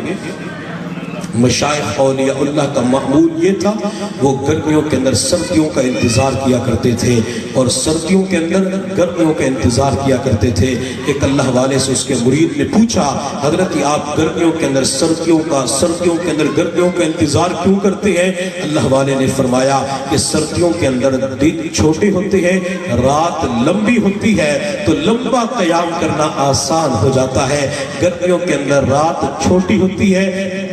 مشائخ اولیاء اللہ کا معمول یہ تھا، وہ گرمیوں کے اندر سردیوں کا انتظار کیا کرتے تھے اور سردیوں کے اندر گرمیوں کا انتظار کیا کرتے تھے۔ ایک اللہ والے سے اس کے مرید نے پوچھا، حضرت آپ گرمیوں کے اندر سردیوں کے اندر گرمیوں کا انتظار کیوں کرتے ہیں؟ اللہ والے نے فرمایا کہ سردیوں کے اندر دن چھوٹے ہوتے ہیں، رات لمبی ہوتی ہے تو لمبا قیام کرنا آسان ہو جاتا ہے، گرمیوں کے اندر رات چھوٹی ہوتی ہے،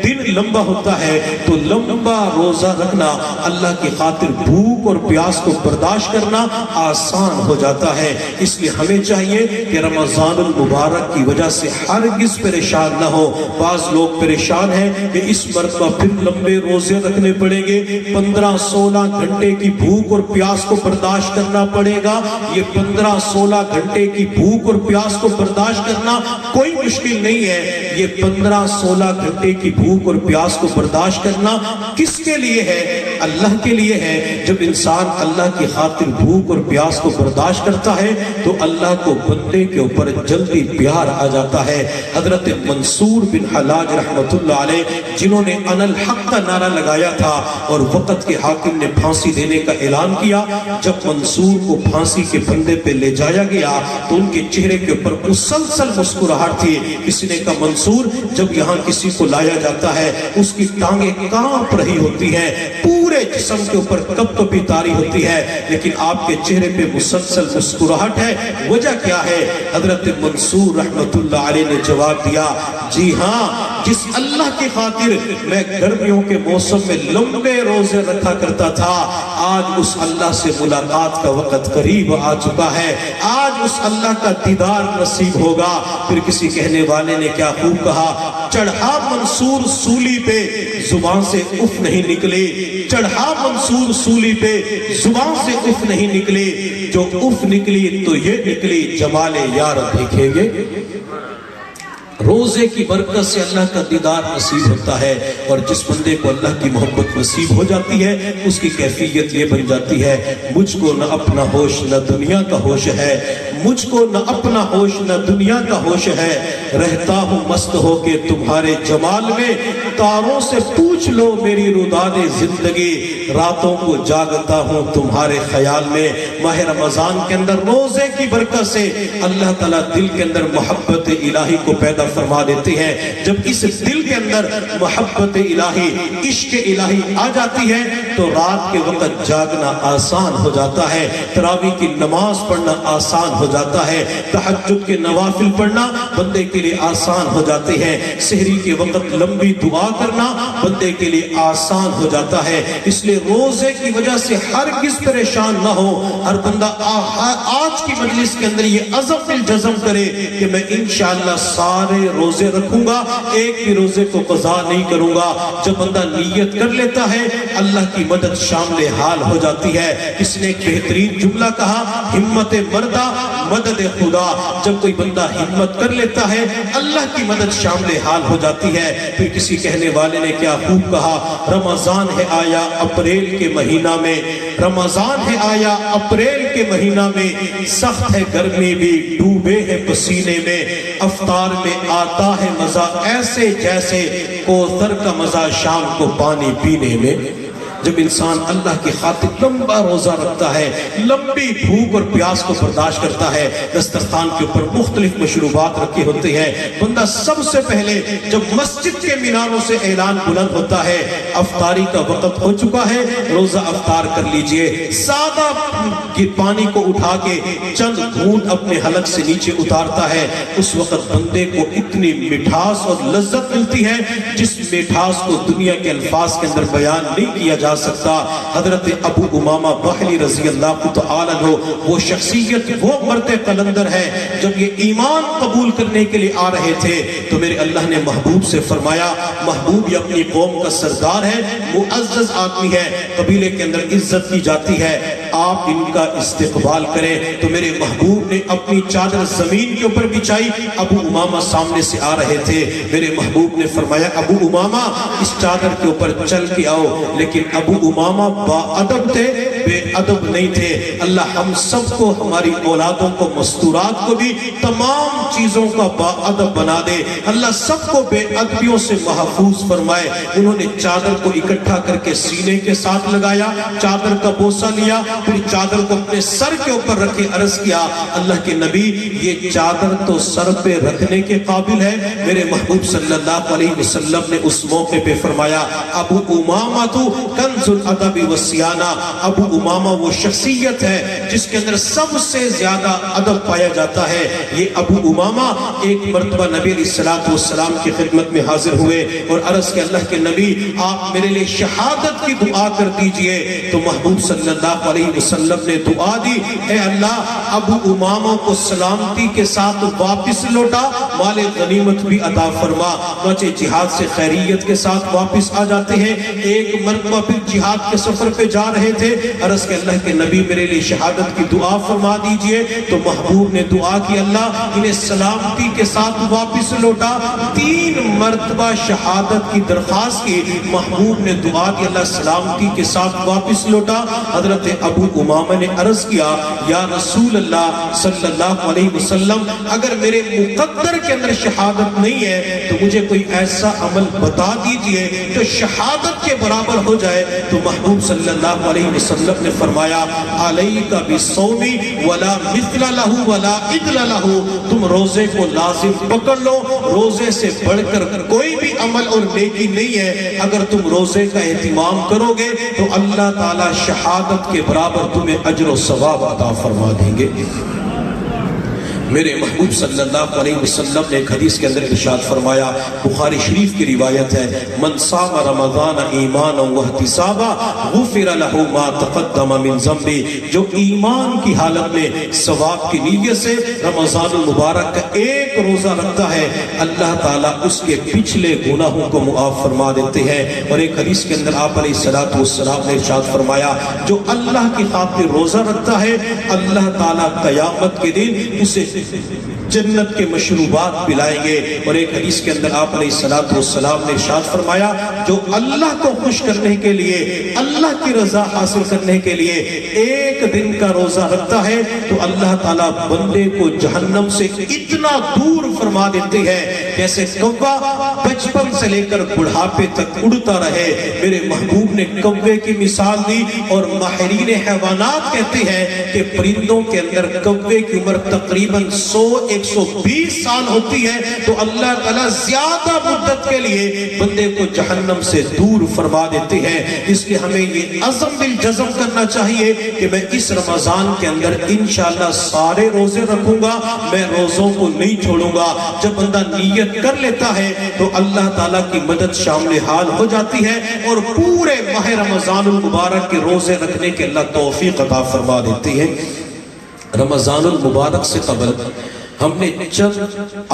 دن لمبا ہوتا ہے تو لمبا روزہ رکھنا، اللہ کی خاطر بھوک اور پیاس کو برداشت کرنا آسان ہو جاتا ہے۔ اس لیے ہمیں چاہیے کہ رمضان المبارک کی وجہ سے ہرگز پریشان نہ ہو۔ بعض لوگ پریشان ہیں کہ اس مرتبہ پھر لمبے روزے رکھنے پڑیں گے، 15-16 گھنٹے کی بھوک اور پیاس کو برداشت کرنا پڑے گا۔ یہ 15-16 گھنٹے کی بھوک اور پیاس کو برداشت کرنا کوئی مشکل نہیں ہے۔ یہ 15-16 گھنٹے کی بھوک اور پیاس کو برداشت کرنا کس کے لیے ہے؟ اللہ کے لیے ہے۔ جب انسان اللہ کی خاطر بھوک اور پیاس کو برداشت کرتا ہے تو اللہ کو بندے کے اوپر جلدی پیار آ جاتا ہے۔ حضرت منصور بن حلاج رحمت اللہ علیہ، جنہوں نے انا الحق کا نعرہ لگایا تھا اور وقت کے حاکم نے پھانسی دینے کا اعلان کیا، جب منصور کو پھانسی کے پھندے پہ لے جایا گیا تو ان کے چہرے کے اوپر مسلسل مسکراہٹ تھی۔ کسی نے کہا منصور، جب یہاں کسی کو لایا جاتا ہے اس کی ٹانگیں کانپ رہی ہوتی ہیں، پورے جسم کے اوپر کپکپی طاری ہوتی ہے، لیکن آپ کے چہرے پہ مسلسل مسکراہٹ ہے، وجہ کیا ہے؟ حضرت منصور رحمت اللہ علیہ نے جواب دیا، جی ہاں، جس اللہ کی خاطر میں گرمیوں کے موسم میں لمبے روزے رکھا کرتا تھا، آج اس اللہ سے ملاقات کا وقت قریب آ چکا ہے، آج اس اللہ کا دیدار نصیب ہوگا۔ پھر کسی کہنے والے نے کیا خوب کہا، چڑھا منصور سولی پہ زبان سے اف نہیں نکلی، چڑھا منصور سولی پہ زبان سے اف نہیں نکلی، جو اف نکلی تو یہ نکلی جمال یار دیکھیں گے۔ روزے کی برکت سے اللہ کا دیدار نصیب ہوتا ہے، اور جس بندے کو اللہ کی محبت نصیب ہو جاتی ہے اس کی کیفیت یہ بن جاتی ہے، مجھ کو نہ اپنا ہوش نہ دنیا کا ہوش ہے، مجھ کو نہ اپنا ہوش نہ دنیا کا ہوش ہے، رہتا ہوں مست ہو کے تمہارے جمال میں، تاروں سے پوچھ لو میری روداد زندگی، راتوں کو جاگتا ہوں تمہارے خیال میں۔ ماہ رمضان کے اندر روزے کی برکت سے اللہ تعالیٰ دل کے اندر محبت الہی کو پیدا فرما دیتے ہیں۔ جب اس دل کے اندر محبت الہی، عشق الہی آ جاتی ہے تو رات کے وقت جاگنا آسان ہو جاتا ہے، تراویح کی نماز پڑھنا آسان ہو جاتا ہے، تہجد کے نوافل پڑھنا بندے کے لیے آسان ہو جاتے ہیں، سحری کے وقت لمبی دعا کرنا بندے کے لیے آسان ہو جاتا ہے۔ اس لیے روزے کی وجہ سے ہرگز پریشان نہ ہو۔ ہر بندہ آج کی مجلس کے اندر یہ عزم الجزم کرے کہ میں انشاءاللہ سارے روزے رکھوں گا، ایک بھی روزے کو قضا نہیں کروں گا۔ جب بندہ نیت کر لیتا ہے اللہ کی مدد شامل حال ہو جاتی ہے۔ اس نے ایک بہترین جملہ کہا، ہمت مردہ مدد خدا۔ جب کوئی بندہ ہمت کر لیتا ہے اللہ کی مدد شامل حال ہو جاتی ہے۔ پھر کسی کہنے والے نے کیا خوب کہا، رمضان ہے آیا اپریل کے مہینہ میں، رمضان ہے آیا اپریل کے مہینہ میں، سخت ہے گرمی بھی ڈوبے ہیں پسینے میں، افطار میں آتا ہے مزہ ایسے جیسے کوثر کا مزہ شام کو پانی پینے میں۔ جب انسان اللہ کی خاطر لمبا روزہ رکھتا ہے، لمبی بھوک اور پیاس کو برداشت کرتا ہے، دسترخوان کے اوپر مختلف مشروبات رکھے ہوتے ہیں، بندہ سب سے پہلے جب مسجد کے میناروں سے اعلان بلند ہوتا ہے افطاری کا وقت ہو چکا ہے، روزہ افطار کر لیجئے، سادہ پانی کو اٹھا کے چند گھونٹ اپنے حلق سے نیچے اتارتا ہے، اس وقت بندے کو اتنی مٹھاس اور لذت ملتی ہے جس مٹھاس کو دنیا کے الفاظ کے اندر بیان نہیں کیا جا سکتا۔ حضرت ابو امامہ باہلی رضی اللہ تعالیٰ عنہ، وہ شخصیت، وہ مرد قلندر ہے، جب یہ ایمان قبول کرنے کے لیے آ رہے تھے تو میرے اللہ نے محبوب سے فرمایا، محبوب یہ اپنی قوم کا سردار ہے، معزز آدمی ہے، قبیلے کے اندر عزت کی جاتی ہے، آپ ان کا استقبال کریں۔ تو میرے محبوب نے اپنی چادر زمین کے اوپر بچھائی، ابو امامہ سامنے سے آ رہے تھے، میرے محبوب نے فرمایا ابو امامہ اس چادر کے اوپر چل کے آؤ، لیکن ابو امامہ با ادب تھے، بے ادب نہیں تھے۔ اللہ ہم سب کو، ہماری اولادوں کو، مستورات کو بھی تمام چیزوں کا با ادب بنا دے۔ اللہ سب کو بے ادبیوں سے محفوظ فرمائے۔ انہوں نے چادر کو اکٹھا کر کے سینے کے ساتھ لگایا، چادر کا بوسہ لیا، پھر چادر کو اپنے سر کے اوپر رکھے عرض کیا اللہ کے نبی یہ چادر تو سر پہ رکھنے کے قابل ہے۔ میرے محبوب صلی اللہ علیہ وسلم نے اس موقع پہ فرمایا ابو امامہ تو کنز الادب والسیانہ، ابو امامہ وہ شخصیت ہے جس کے اندر سب سے زیادہ ادب پایا جاتا ہے۔ یہ ابو امامہ ایک مرتبہ نبی علیہ السلام کی خدمت میں حاضر ہوئے اور عرض کہ اللہ کے نبی آپ میرے لیے شہادت کی دعا کر دیجئے۔ تو محبوب صلی اللہ علیہ وسلم نے دعا دی اے اللہ ابو امامہ کو سلامتی کے ساتھ واپس لوٹا، مال غنیمت بھی عطا فرما۔ چنانچہ جہاد سے خیریت کے ساتھ واپس آ جاتے ہیں۔ ایک مرتبہ پھر جہاد کے سفر پہ جا رہے تھے، عرض کہ اللہ کے نبی میرے لیے شہادت کی دعا فرما دیجئے۔ تو محبوب نے دعا کی اللہ انہیں سلامتی کے ساتھ واپس لوٹا۔ 3 مرتبہ شہادت کی درخواست کی، محبوب نے دعا کی اللہ سلامتی کے ساتھ واپس لوٹا۔ حضرت ابو امامہ نے عرض کیا یا رسول اللہ صلی اللہ علیہ وسلم اگر میرے مقدر کے اندر شہادت نہیں ہے تو مجھے کوئی ایسا عمل بتا دیجئے جو شہادت کے برابر ہو جائے۔ تو محبوب صلی اللہ علیہ وسلم نے فرمایا علیک بالصوم ولا مثل له ولا عدل له، تم روزے کو لازم پکڑ لو، روزے سے بڑھ کر کوئی بھی عمل اور نیکی نہیں ہے۔ اگر تم روزے کا اہتمام کرو گے تو اللہ تعالی شہادت کے برابر تمہیں اجر و ثواب عطا فرما دیں گے۔ میرے محبوب صلی اللہ علیہ وسلم نے ایک حدیث کے اندر ارشاد فرمایا، بخاری شریف کی روایت ہے، من صام رمضان ایمانا واحتسابا غفر له ما تقدم من ذنبه، جو ایمان کی حالت میں ثواب کی نیت سے رمضان المبارک کا ایک روزہ رکھتا ہے اللہ تعالیٰ اس کے پچھلے گناہوں کو معاف فرما دیتے ہیں۔ اور ایک حدیث کے اندر آپ علیہ السلام نے ارشاد فرمایا جو اللہ کی خاطر روزہ رکھتا ہے اللہ تعالیٰ قیامت کے دن اسے جنت کے مشروبات پلائیں گے۔ اور ایک حدیث کے اندر آپ علیہ السلام نے ارشاد فرمایا جو اللہ کو خوش کرنے کے لیے، اللہ کی رضا حاصل کرنے کے لیے ایک دن کا روزہ رکھتا ہے تو اللہ تعالیٰ بندے کو جہنم سے اتنا دور فرما دیتے ہیں جیسے کوا بچپن سے لے کر بڑھاپے تک اڑتا رہے۔ میرے محبوب نے کوے کی مثال دی اور ماہرین حیوانات کہتے ہیں کہ پرندوں کے اندر کوے کی عمر تقریباً 100-120 سال ہوتی ہے تو اللہ تعالیٰ زیادہ مدت کے لیے بندے کو جہنم سے دور فرما دیتے ہیں۔ اس لیے ہمیں یہ عزم بالجزم کرنا چاہیے کہ میں اس رمضان کے اندر انشاءاللہ سارے روزے رکھوں گا، میں روزوں کو نہیں چھوڑوں گا۔ جب بندہ نیت کر لیتا ہے تو اللہ تعالیٰ کی مدد شامل حال ہو جاتی ہے اور پورے ماہ رمضان المبارک کے روزے رکھنے کے اللہ توفیق عطا فرما دیتی ہے۔ رمضان المبارک سے قبل ہم نے چند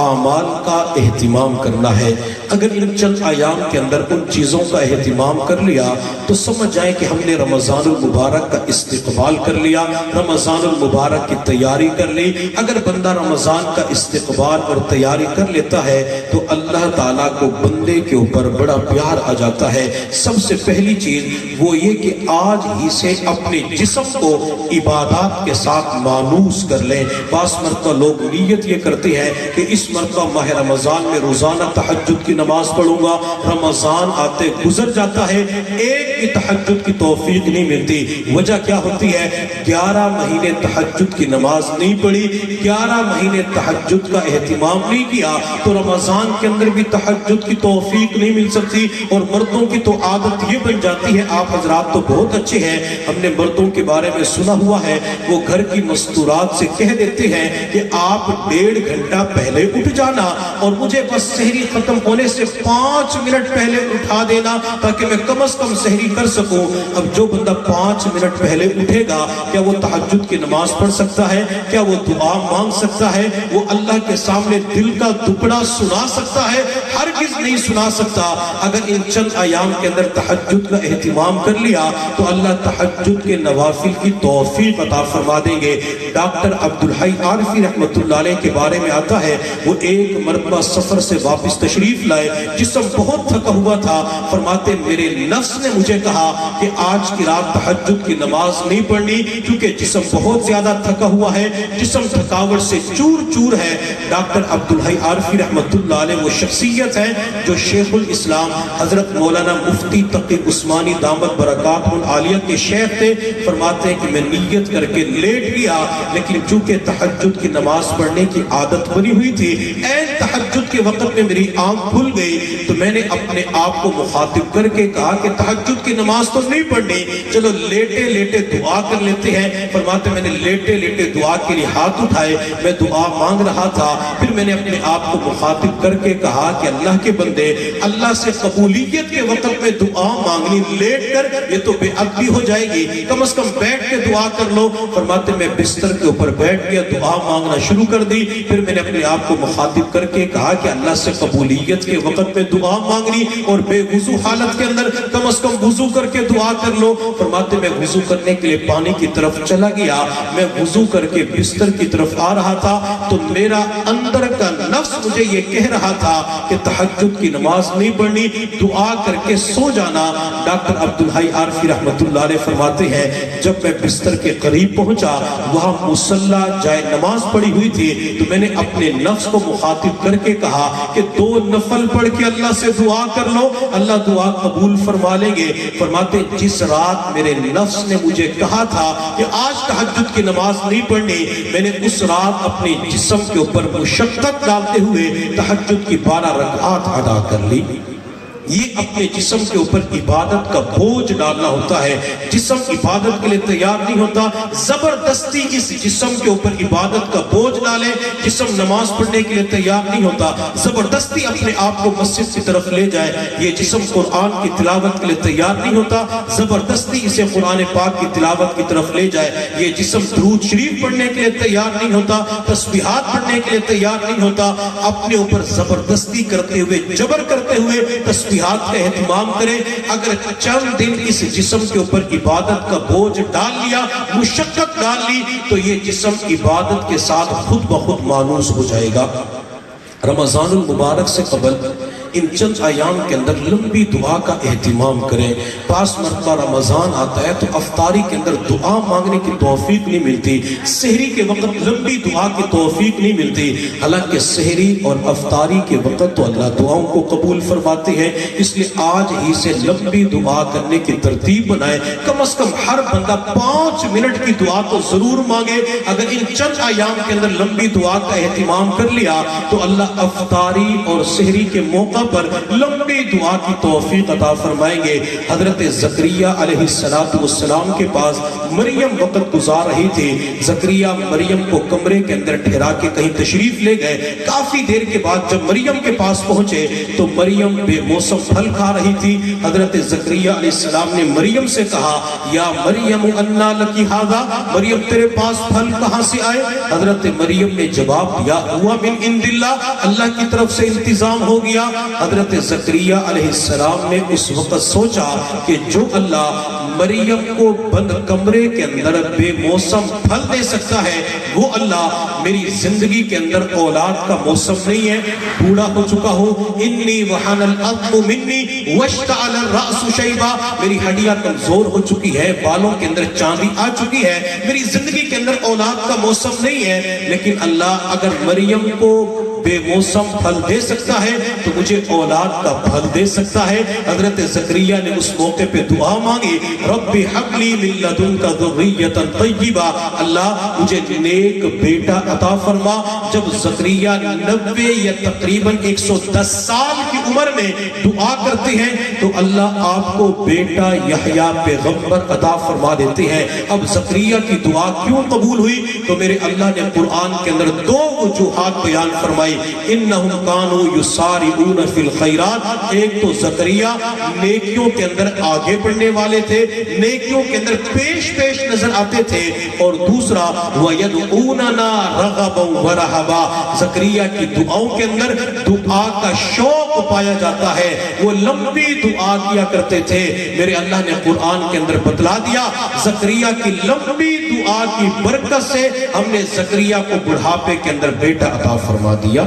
اعمال کا اہتمام کرنا ہے۔ اگر ان چند ایام کے اندر ان چیزوں کا اہتمام کر لیا تو سمجھ جائیں کہ ہم نے رمضان المبارک کا استقبال کر لیا، رمضان المبارک کی تیاری کر لی۔ اگر بندہ رمضان کا استقبال اور تیاری کر لیتا ہے تو اللہ تعالیٰ کو بندے کے اوپر بڑا پیار آ جاتا ہے۔ سب سے پہلی چیز وہ یہ کہ آج ہی سے اپنے جسم کو عبادات کے ساتھ مانوس کر لیں۔ بعض مرتبہ لوگ یہ کرتے ہیں کہ اس مرتبہ ماہ رمضان میں روزانہ تہجد کی نماز پڑھوں گا، رمضان آتے گزر جاتا ہے، ایک بھی تہجد کی توفیق نہیں ملتی۔ وجہ کیا ہوتی ہے؟ 11 مہینے تہجد کی نماز نہیں پڑھی، 11 مہینے تہجد کا اہتمام نہیں کیا تو رمضان کے اندر بھی تہجد کی توفیق نہیں مل سکتی۔ اور مردوں کی تو عادت یہ بن جاتی ہے، آپ حضرات تو بہت اچھے ہیں، ہم نے مردوں کے بارے میں سنا ہوا ہے، وہ گھر کی مستورات سے کہہ دیتے ہیں کہ آپ 1.5 گھنٹہ پہلے اٹھ جانا اور مجھے بس سحری ختم ہونے سے 5 منٹ پہلے اٹھا دینا تاکہ میں کم از کم سحری کر سکوں۔ اب جو بندہ 5 منٹ پہلے اٹھے گا کیا وہ تہجد کی نماز پڑھ سکتا ہے؟ کیا وہ دعا مانگ سکتا ہے؟ وہ اللہ کے سامنے دل کا دکڑا سنا سکتا ہے؟ ہرگز نہیں سنا سکتا۔ اگر ان چند ایام کے اندر تہجد کا اہتمام کر لیا تو اللہ تہجد کے نوافل کی توفیق عطا فرما دیں گے۔ ڈاکٹر عبدالحی عارفی رحمۃ اللہ علیہ والے کے بارے میں آتا ہے وہ ایک مرتبہ سفر سے واپس تشریف لائے، جسم بہت تھکا ہوا تھا، فرماتے میرے نفس نے مجھے کہا کہ آج کی رات تہجد کی نماز نہیں پڑھنی کیونکہ جسم بہت زیادہ تھکا ہوا ہے، جسم تھکاوٹ سے چور چور ہے۔ ڈاکٹر عبدالحی عارفی رحمت اللہ علیہ وہ شخصیت ہے جو شیخ الاسلام حضرت مولانا مفتی تقی عثمانی دامت برکاتہ العالیہ کے شیخ تھے۔ فرماتے ہیں کہ میں نیت کر کے لیٹ گیا، لیکن چونکہ تہجد کی نماز پڑھنے کی عادت بنی ہوئی تھی، این تہجد کے وقت میں میری آنکھ کھل گئی تو میں نے اپنے آپ کو مخاطب کر کے کہا کہ تہجد کی نماز تو نہیں پڑھنی، چلو لیٹے لیٹے دعا کر لیتے ہیں۔ فرماتے میں نے لیٹے لیٹے دعا کے لیے ہاتھ اٹھائے، میں دعا مانگ رہا تھا، پھر میں نے اپنے آپ کو مخاطب کر کے کہا کہ اللہ کے بندے، اللہ سے قبولیت کے وقت میں دعا مانگنی لیٹ کر یہ تو بے ادبی ہو جائے گی، کم از کم بیٹھ کے دعا کر لو۔ فرماتے میں بستر کے اوپر بیٹھ گیا، دعا مانگنا شروع کر دی، پھر میں نے اپنے آپ کو مخاطب کر کے کہا کہ اللہ سے قبولیت کے وقت میں دعا مانگنی اور بے وضو حالت کے اندر کم از کم وضو کر کے دعا کر لو۔ فرماتے میں وضو کرنے کے لیے پانی کی طرف چلا گیا، میں وضو کر کے بستر کی طرف آ رہا تھا تو میرا اندر کا نفس مجھے یہ کہہ رہا تھا کہ تہجد کی نماز نہیں پڑھنی، دعا کر کے سو جانا۔ ڈاکٹر عبدالحی عارفی رحمت اللہ علیہ فرماتے ہیں جب میں بستر کے قریب پہنچا، وہاں مصلی جائے نماز پڑھی ہوئی تھی، تو میں نے اپنے نفس کو مخاطب کر کے کہا کہ 2 نفل پڑھ کے اللہ سے دعا کر لو، اللہ دعا قبول فرما لیں گے۔ فرماتے جس رات میرے نفس نے مجھے کہا تھا کہ آج تہجد کی نماز نہیں پڑھنی، میں نے اس رات اپنے جسم کے اوپر مشقت ڈالتے ہوئے تہجد کی 12 رکعات ادا کر لی۔ یہ اپنے جسم کے اوپر عبادت کا بوجھ ڈالنا ہوتا ہے، جسم عبادت کے لیے تیار نہیں ہوتا، زبردستی اس جسم کے اوپر عبادت کا بوجھ ڈالے، جسم نماز پڑھنے کے لیے تیار نہیں ہوتا، زبردستی اپنے آپ کو مسجد کی طرف لے جائے، یہ جسم قرآن کی تلاوت کے لیے تیار نہیں ہوتا، زبردستی اسے قرآن پاک کی تلاوت کی طرف لے جائے، یہ جسم درود شریف پڑھنے کے لیے تیار نہیں ہوتا، تسبیحات پڑھنے کے لیے تیار نہیں ہوتا، اپنے اوپر زبردستی کرتے ہوئے، جبر کرتے ہوئے تسبیحات کا اہتمام کرے۔ اگر چند دن اس جسم کے اوپر عبادت کا بوجھ ڈال لیا، مشقت ڈال لی، تو یہ جسم عبادت کے ساتھ خود بخود مانوس ہو جائے گا۔ رمضان المبارک سے قبل ان چند ایام کے اندر لمبی دعا کا اہتمام کریں۔ پاس مرتبہ رمضان آتا ہے تو افطاری کے اندر دعا مانگنے کی توفیق نہیں ملتی، سحری کے وقت لمبی دعا کی توفیق نہیں ملتی، حالانکہ سحری اور افطاری کے وقت تو اللہ دعاؤں کو قبول فرماتے ہیں۔ اس لیے آج ہی سے لمبی دعا کرنے کی ترتیب بنائے، کم از کم ہر بندہ 5 منٹ کی دعا تو ضرور مانگے۔ اگر ان چند ایام کے اندر لمبی دعا کا اہتمام کر لیا تو اللہ افطاری اور سحری کے موقع پر لمبی دعا کی توفیق عطا فرمائیں گے۔ حضرت زکریا علیہ السلام کے پاس مریم وقت گزار رہی تھی، زکریا مریم کو کمرے کے اندر ٹھہرا کے کہیں تشریف لے گئے۔ کافی دیر کے بعد جب مریم کے پاس پہنچے تو مریم بے موسم پھل کھا رہی تھی۔ حضرت زکریا علیہ السلام نے مریم سے کہا یا مریم انا لکی ھذا، مریم تیرے پاس پھل کہاں سے آئے؟ حضرت مریم نے جواب دیا ہوا من عند اللہ، اللہ کی طرف سے انتظام ہو گیا۔ حضرت زکریا علیہ السلام نے اس وقت سوچا کہ جو اللہ مریم کو بند کمرے کے اندر بے موسم پھل دے سکتا ہے، وہ اللہ میری زندگی کے اندر اولاد کا موسم نہیں ہے، بوڑھا ہو چکا ہوں، انی وحن العظم منی واشتعل الرأس شیبا، میری ہڈیاں کمزور ہو چکی ہے، بالوں کے اندر چاندی آ چکی ہے، میری زندگی کے اندر اولاد کا موسم نہیں ہے، لیکن اللہ اگر مریم کو بے موسم پھل دے سکتا ہے تو مجھے اولاد کا پھل دے سکتا ہے۔ حضرت زکریا نے اس موقع پہ دعا مانگی رب حب لی من لدنک ذریۃ طیبہ، اللہ مجھے نیک بیٹا عطا فرما۔ جب زکریا 90 یا تقریباً 110 سال کی عمر میں دعا کرتے ہیں تو اللہ آپ کو بیٹا یحییٰ پیغمبر عطا فرما دیتے ہیں۔ اب زکریا کی دعا کیوں قبول ہوئی؟ تو میرے اللہ نے قرآن کے اندر 2 وجوہات بیان فرمائی۔ فرمائی انہم کانوا یسارعون فی الخیرات، ایک تو زکریا نیکیوں کے اندر آگے بڑھنے والے تھے، نیکیوں کے اندر پیش نظر آتے تھے، اور دوسرا وَيَدْعُونَنَا رَغَبًا وَرَهَبًا، زکریا کی دعاؤں کے اندر دعا کا شوق پایا جاتا ہے، وہ لمبی دعا کیا کرتے تھے۔ میرے اللہ نے قرآن کے اندر بتلا دیا زکریا کی لمبی دعا کی برکت سے ہم نے زکریا کو بڑھاپے کے اندر بیٹا عطا فرما دیا۔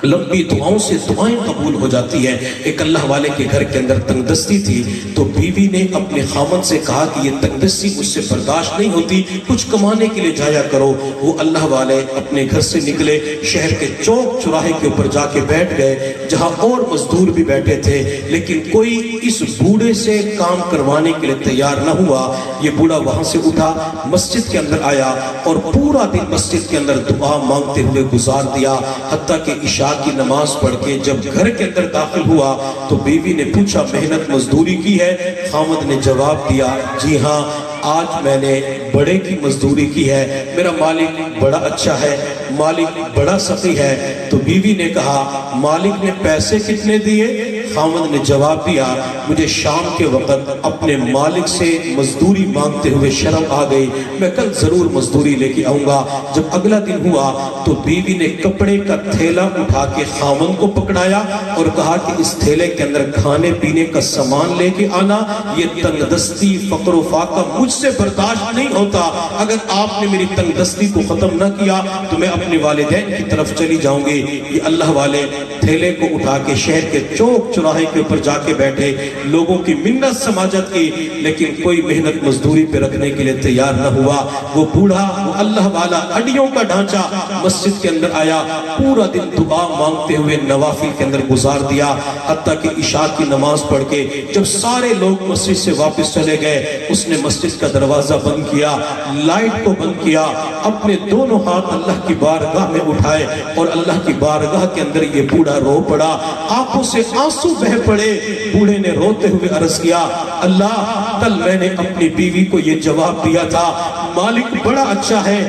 لمبی دعاؤں سے دعائیں قبول ہو جاتی ہیں۔ ایک اللہ والے کے گھر کے اندر تنگ دستی تھی، تو بیوی نے اپنے خاوند سے کہا کہ یہ تنگ دستی مجھ سے برداشت نہیں ہوتی، کچھ کمانے کے لیے جایا کرو۔ وہ اللہ والے اپنے گھر سے نکلے، شہر کے چوک چوراہے کے اوپر جا کے بیٹھ گئے جہاں اور مزدور بھی بیٹھے تھے، لیکن کوئی اس بوڑھے سے کام کروانے کے لیے تیار نہ ہوا۔ یہ بوڑھا وہاں سے اٹھا، مسجد کے اندر آیا اور پورا دن مسجد کے اندر دعا مانگتے ہوئے گزار دیا، حتیٰ کہ عشاء کی نماز پڑھ کے جب گھر کے اندر داخل ہوا تو بیوی نے پوچھا محنت مزدوری کی ہے؟ خاوند نے جواب دیا جی ہاں، آج میں نے بڑے کی مزدوری کی ہے، میرا مالک بڑا اچھا ہے، مالک بڑا سخی ہے۔ تو بیوی نے کہا مالک نے پیسے کتنے دیے؟ خاوند نے جواب دیا مجھے شام کے وقت اپنے مالک سے مزدوری مانگتے ہوئے شرم آ گئی، میں کل ضرور مزدوری لے کے آؤں گا۔ جب اگلا دن ہوا تو بیوی نے کپڑے کا تھیلا اٹھا کے خاوند کو پکڑایا اور کہا کہ اس تھیلے کے اندر کھانے پینے کا سامان لے کے آنا، یہ تنگ دستی فقر و فاقہ مجھ سے برداشت نہیں ہوتا، اگر آپ نے میری تنگ دستی کو ختم نہ کیا تو میں اپنے والدین کی طرف چلی جاؤں گی۔ یہ اللہ والے تھیلے کو اٹھا کے شہر کے چوک چوراہے کے اوپر جا کے بیٹھے، لوگوں کی منت سماجت کی، لیکن کوئی محنت مزدوری پہ رکھنے کے لیے تیار نہ ہوا۔ وہ بوڑھا، وہ اللہ والا ہڈیوں کا ڈھانچہ مسجد کے اندر آیا، پورا دن دعا مانگتے ہوئے نوافل کے اندر گزار دیا، حتیٰ کہ عشاء کی نماز پڑھ کے جب سارے لوگ مسجد سے واپس چلے گئے، اس نے مسجد کا دروازہ بند کیا، لائٹ کو بند کیا، اپنے دونوں ہاتھ اللہ کی بارگاہ میں اٹھائے اور اللہ کی بارگاہ کے اندر یہ بوڑھا رو پڑا، آنکھوں سے آنسو بہہ پڑے۔ بوڑھے نے روتے ہوئے عرض کیا اللہ، کل میں نے اپنی بیوی کو یہ جواب دیا تھا مالک بڑا اچھا ہے،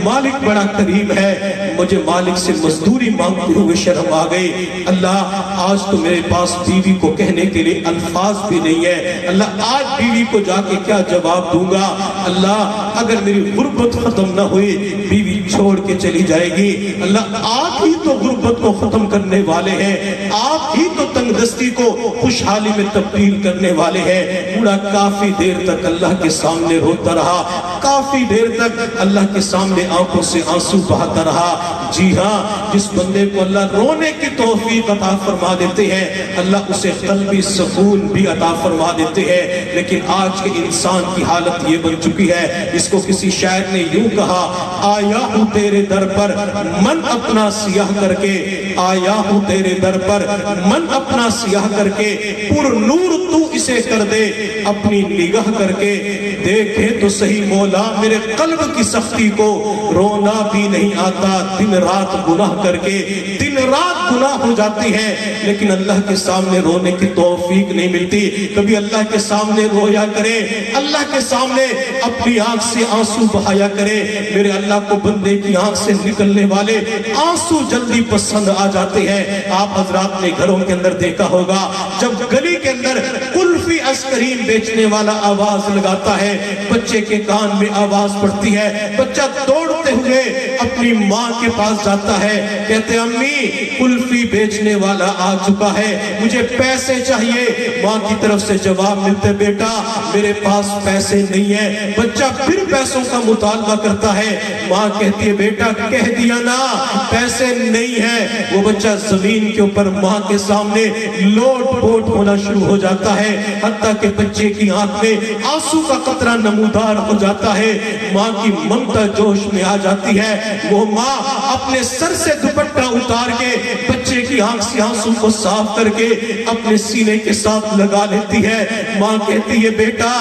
مالک بڑا کریم ہے، مجھے مالک سے مزدوری مانگتے ہوئے شرم آ گئی۔ اللہ آج تو میرے پاس بیوی کو کہنے کے لیے الفاظ بھی نہیں ہے، اللہ آج بیوی کو جا کے کیا جواب دوں گا؟ اللہ اگر میری غربت ختم نہ ہوئی، بیوی چھوڑ کے چلی جائے گی۔ اللہ آپ ہی تو غربت کو ختم کرنے والے ہیں، آپ ہی تو تنگ دستی کو خوشحالی میں تبدیل کرنے والے ہیں۔ بوڑھا کافی دیر تک اللہ کے سامنے روتا رہا، کافی دیر تک اللہ کے سامنے آنکھوں سے آنسو بہاتا رہا۔ جی ہاں، جس بندے کو اللہ رونے کی توفیق عطا فرما دیتے ہیں، اللہ اسے قلبی سکون بھی عطا فرما دیتے ہیں۔ لیکن آج کے انسان کی حالت یہ بن چکی ہے، اس کو کسی شاعر نے یوں کہا آیا ہوں تیرے در پر من اپنا سیاہ کر کے، آیا ہوں تیرے در پر من اپنا سیاہ کر کے، پر نور تو اسے کر دے اپنی نگاہ کر کے، دیکھے تو صحیح مولا میرے قلب کی سختی کو، رونا بھی نہیں آتا دن رات گناہ کر کے، دن رات گناہ ہو جاتی ہے لیکن اللہ کے سامنے رونے کی توفیق نہیں ملتی۔ کبھی اللہ کے سامنے رویا کرے، اللہ کے سامنے اپنی آنکھ سے آنسو بہایا کرے۔ میرے اللہ کو بندے کی آنکھ سے نکلنے والے آنسو جلدی پسند آ جاتے ہیں۔ آپ حضرات نے گھروں کے اندر دیکھا ہوگا، جب گلی کے اندر کلفی آئس کریم بیچنے والا آواز لگاتا ہے، بچے کے کان میں آواز پڑتی ہے، بچہ دوڑتے ہوئے اپنی ماں کے پاس جاتا ہے، کہتے امی کلفی بیچنے والا آ چکا ہے، مجھے پیسے چاہیے۔ ماں کی طرف سے جواب ملتے بیٹا میرے پاس پیسے نہیں ہیں۔ بچہ پھر پیسوں کا مطالبہ کرتا ہے، ماں کہتی ہے بیٹا کہہ دیا نا پیسے نہیں ہیں۔ وہ بچہ زمین کے اوپر ماں کے سامنے لوٹ پوٹ ہونا شروع ہو جاتا ہے، حتیٰ کہ بچے کی آنکھ میں آنسو کا قطرہ نمودار ہو جاتا ہے۔ ماں کی ممتا جوش میں آ جاتی ہے، وہ ماں اپنے سر سے دوپٹہ اتار کے بچے بچے کی آنکھ سے آنسو کو صاف کر کے اپنے سینے کے ساتھ لگا لیتی ہے. ماں کہتی ہے بیٹا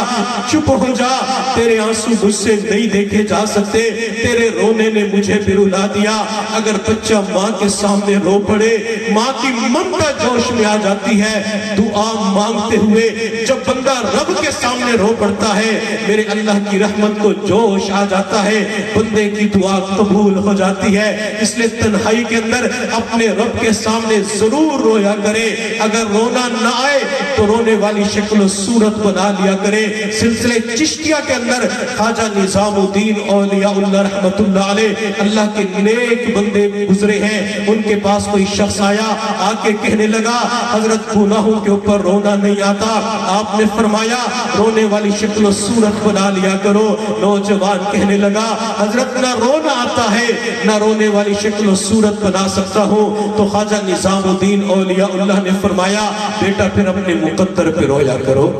چپ ہو جا, تیرے آنسو مجھ سے نہیں دیکھے جا سکتے, تیرے رونے نے مجھے بھی رلا دیا. اگر بچہ ماں کے سامنے رو پڑے, ماں کی ممتا جوش میں آ جاتی ہے. دعا مانگتے ہوئے جب بندہ رب کے سامنے رو پڑتا ہے, میرے اللہ کی رحمت کو جوش آ جاتا ہے, بندے کی دعا قبول ہو جاتی ہے. اس لیے تنہائی کے اندر اپنے رب کے سامنے ضرور رویا کرے. اگر رونا نہ آئے تو رونے والی شکل و صورت بنا لیا کرے. سلسلے چشتیہ کے اندر خواجہ نظام الدین اولیاء اللہ رحمت اللہ علیہ, اللہ کے نیک بندے گزرے ہیں, ان کے پاس کوئی شخص آیا, آ کے کہنے لگا حضرت گناہوں کے اوپر رونا نہیں آتا. آپ نے فرمایا رونے والی شکل و صورت بنا لیا کرو. نوجوان کہنے لگا حضرت نہ رونا آتا ہے نہ رونے والی شکل و صورت بنا سکتا ہوں. تو خواجہ نظام الدین اولیاء اللہ نے فرمایا بیٹا پھر اپنے مقدر پہ رویا کرو.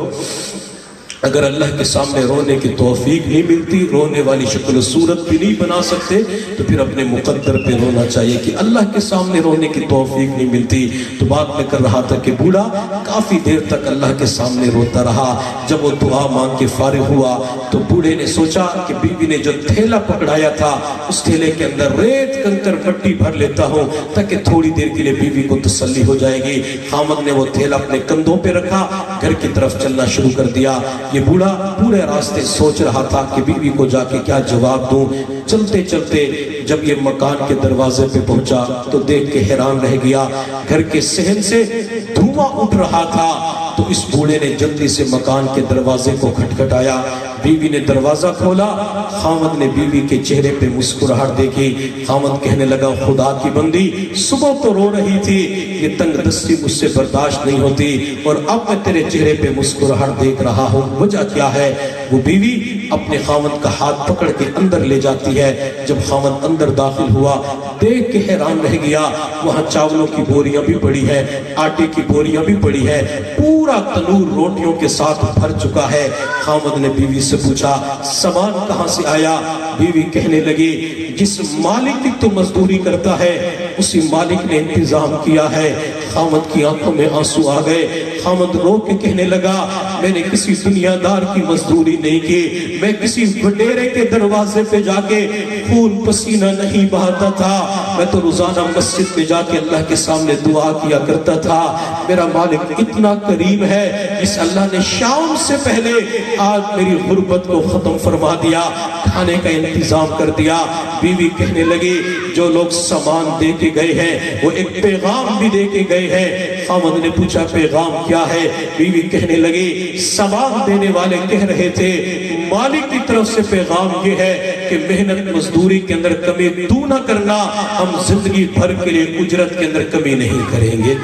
اگر اللہ کے سامنے رونے کی توفیق نہیں ملتی, رونے والی شکل و صورت بھی نہیں بنا سکتے, تو پھر اپنے مقدر پہ رونا چاہیے کہ اللہ کے سامنے رونے کی توفیق نہیں ملتی. تو بات میں کر رہا تھا کہ بوڑھا کافی دیر تک اللہ کے سامنے روتا رہا. جب وہ دعا مانگ کے فارغ ہوا تو بوڑھے نے سوچا کہ بیوی نے جو تھیلا پکڑایا تھا اس تھیلے کے اندر ریت کنکر مٹی بھر لیتا ہوں تاکہ تھوڑی دیر کے لیے بیوی کو تسلی ہو جائے گی. خامد نے وہ تھیلا اپنے کندھوں پہ رکھا, گھر کی طرف چلنا شروع کر دیا. یہ بوڑھا پورے راستے سوچ رہا تھا کہ بیوی کو جا کے کیا جواب دوں. چلتے چلتے جب یہ مکان کے دروازے پہ پہنچا تو دیکھ کے حیران رہ گیا. گھر کے صحن سے دھواں اٹھ رہا تھا. تو اس بوڑھے نے جلدی سے مکان کے دروازے کو کھٹکھٹایا. بیوی نے دروازہ کھولا. خامد نے بیوی کے چہرے پہ مسکراہٹ دیکھی. خامد کہنے لگا خدا کی بندی صبح تو رو رہی تھی, یہ تنگ دستی مجھ سے برداشت نہیں ہوتی, اور اب میں تیرے چہرے پہ مسکراہٹ دیکھ رہا ہوں, وجہ کیا ہے؟ وہ بیوی اپنے خامد کا ہاتھ پکڑ کے اندر لے جاتی ہے. جب خامد اندر داخل ہوا دیکھ کے حیران رہ گیا. وہاں چاولوں کی بوریاں بھی پڑی ہے, آٹے کی بوریاں بھی پڑی ہے, پورا تنور روٹیوں کے ساتھ بھر چکا ہے. خامد نے بیوی سے پوچھا سامان کہاں سے آیا؟ بیوی کہنے لگی جس مالک کی تو مزدوری کرتا ہے اسی مالک نے انتظام کیا ہے. خامد کی آنکھوں میں آنسو آ گئے. خامد رو کے کہنے لگا میں نے کسی دنیا دار کی مزدوری نہیں کی, میں کسی وڈیرے کے دروازے پہ جا کے خون پسینہ نہیں بہاتا تھا, میں تو روزانہ مسجد میں جا کے اللہ کے سامنے دعا کیا کرتا تھا. میرا مالک اتنا کریم ہے اس اللہ نے شام سے پہلے آج میری غربت کو ختم فرما دیا, کھانے کا انتظام کر دیا. بیوی کہنے لگی جو لوگ سامان دے کے گئے ہیں وہ ایک پیغام بھی دے کے گئے ہیں. خامد نے پوچھا پیغام کیا ہے؟ بیوی کہنے لگی سامان دینے والے کہہ رہے تھے مالک کی طرف سے پیغام یہ ہے کہ محنت مزدوری کے اندر کمی تو نہ کرنا, ہم زندگی بھر کے لیے اجرت کے اندر کمی نہیں کریں گے.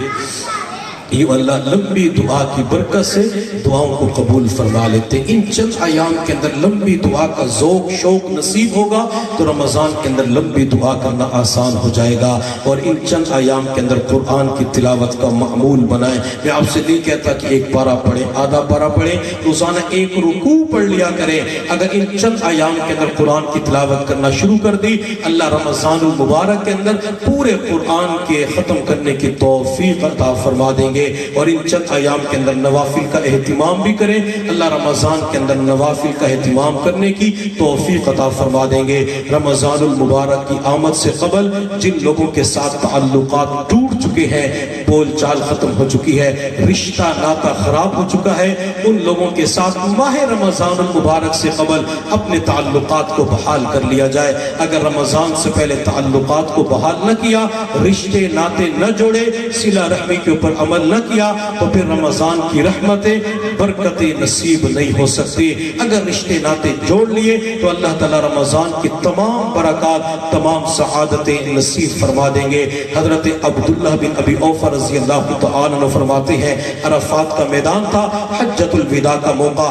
یہ اللہ لمبی دعا کی برکت سے دعاؤں کو قبول فرما لیتے. ان چند ایام کے اندر لمبی دعا کا ذوق شوق نصیب ہوگا تو رمضان کے اندر لمبی دعا کرنا آسان ہو جائے گا. اور ان چند ایام کے اندر قرآن کی تلاوت کا معمول بنائیں. میں آپ سے نہیں کہتا کہ ایک پارہ پڑھیں, آدھا پارہ پڑھیں, روزانہ ایک رکوع پڑھ لیا کریں. اگر ان چند ایام کے اندر قرآن کی تلاوت کرنا شروع کر دی, اللہ رمضان المبارک کے اندر پورے قرآن کے ختم کرنے کی توفیق عطا فرما دیں گے. اور ان چند ایام کے اندر نوافل کا اہتمام بھی کریں, اللہ رمضان کے اندر نوافل کا اہتمام کرنے کی توفیق عطا فرما دیں گے. رمضان المبارک کی آمد سے قبل جن لوگوں کے ساتھ تعلقات ٹوٹ چکے ہیں, بول چال ختم ہو چکی ہے, رشتہ ناتا خراب ہو چکا ہے, ان لوگوں کے ساتھ ماہ رمضان المبارک سے قبل اپنے تعلقات کو بحال کر لیا جائے. اگر رمضان سے پہلے تعلقات کو بحال نہ کیا, رشتے ناتے نہ جوڑے, صلہ رحمی کے اوپر عمل نہ کیا, تو پھر رمضان کی رحمتیں برکتیں نصیب نہیں ہو سکتی. اگر رشتے ناتے جوڑ لیے تو اللہ تعالیٰ رمضان کی تمام برکات تمام سعادتیں نصیب فرما دیں گے. حضرت عبداللہ بن ابی اوفا رضی اللہ تعالیٰ عنہ فرماتے ہیں عرفات کا میدان تھا, حجۃ الوداع کا موقع,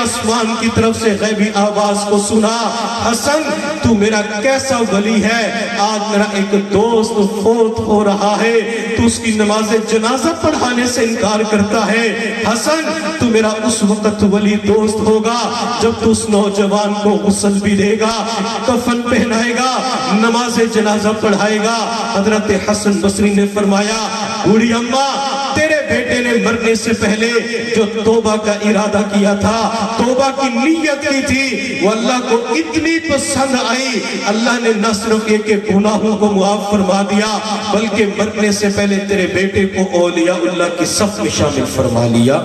آسمان کی طرف سے غیبی آواز کو سنا، حسن تو میرا کیسا ولی ہے، آج میرا ایک دوست فوت ہو رہا ہے، تو اس کی نماز جنازہ پڑھانے سے انکار کرتا ہے، حسن تو میرا اس وقت ولی دوست ہوگا جب تو اس نوجوان کو غسل بھی دے گا، کفن پہنائے گا، نماز جنازہ پڑھائے گا۔ حضرت حسن بصری نے فرمایا، بوڑھی اماں تیرے بیٹے نے مرنے سے پہلے جو توبہ کا ارادہ کیا تھا، توبہ کی نیت کی تھی، وہ اللہ کو اتنی پسند آئی، اللہ نے نہ صرف یہ کہ گناہوں کو معاف فرما دیا بلکہ مرنے سے پہلے تیرے بیٹے کو اولیاء اللہ کی صف میں شامل فرما لیا۔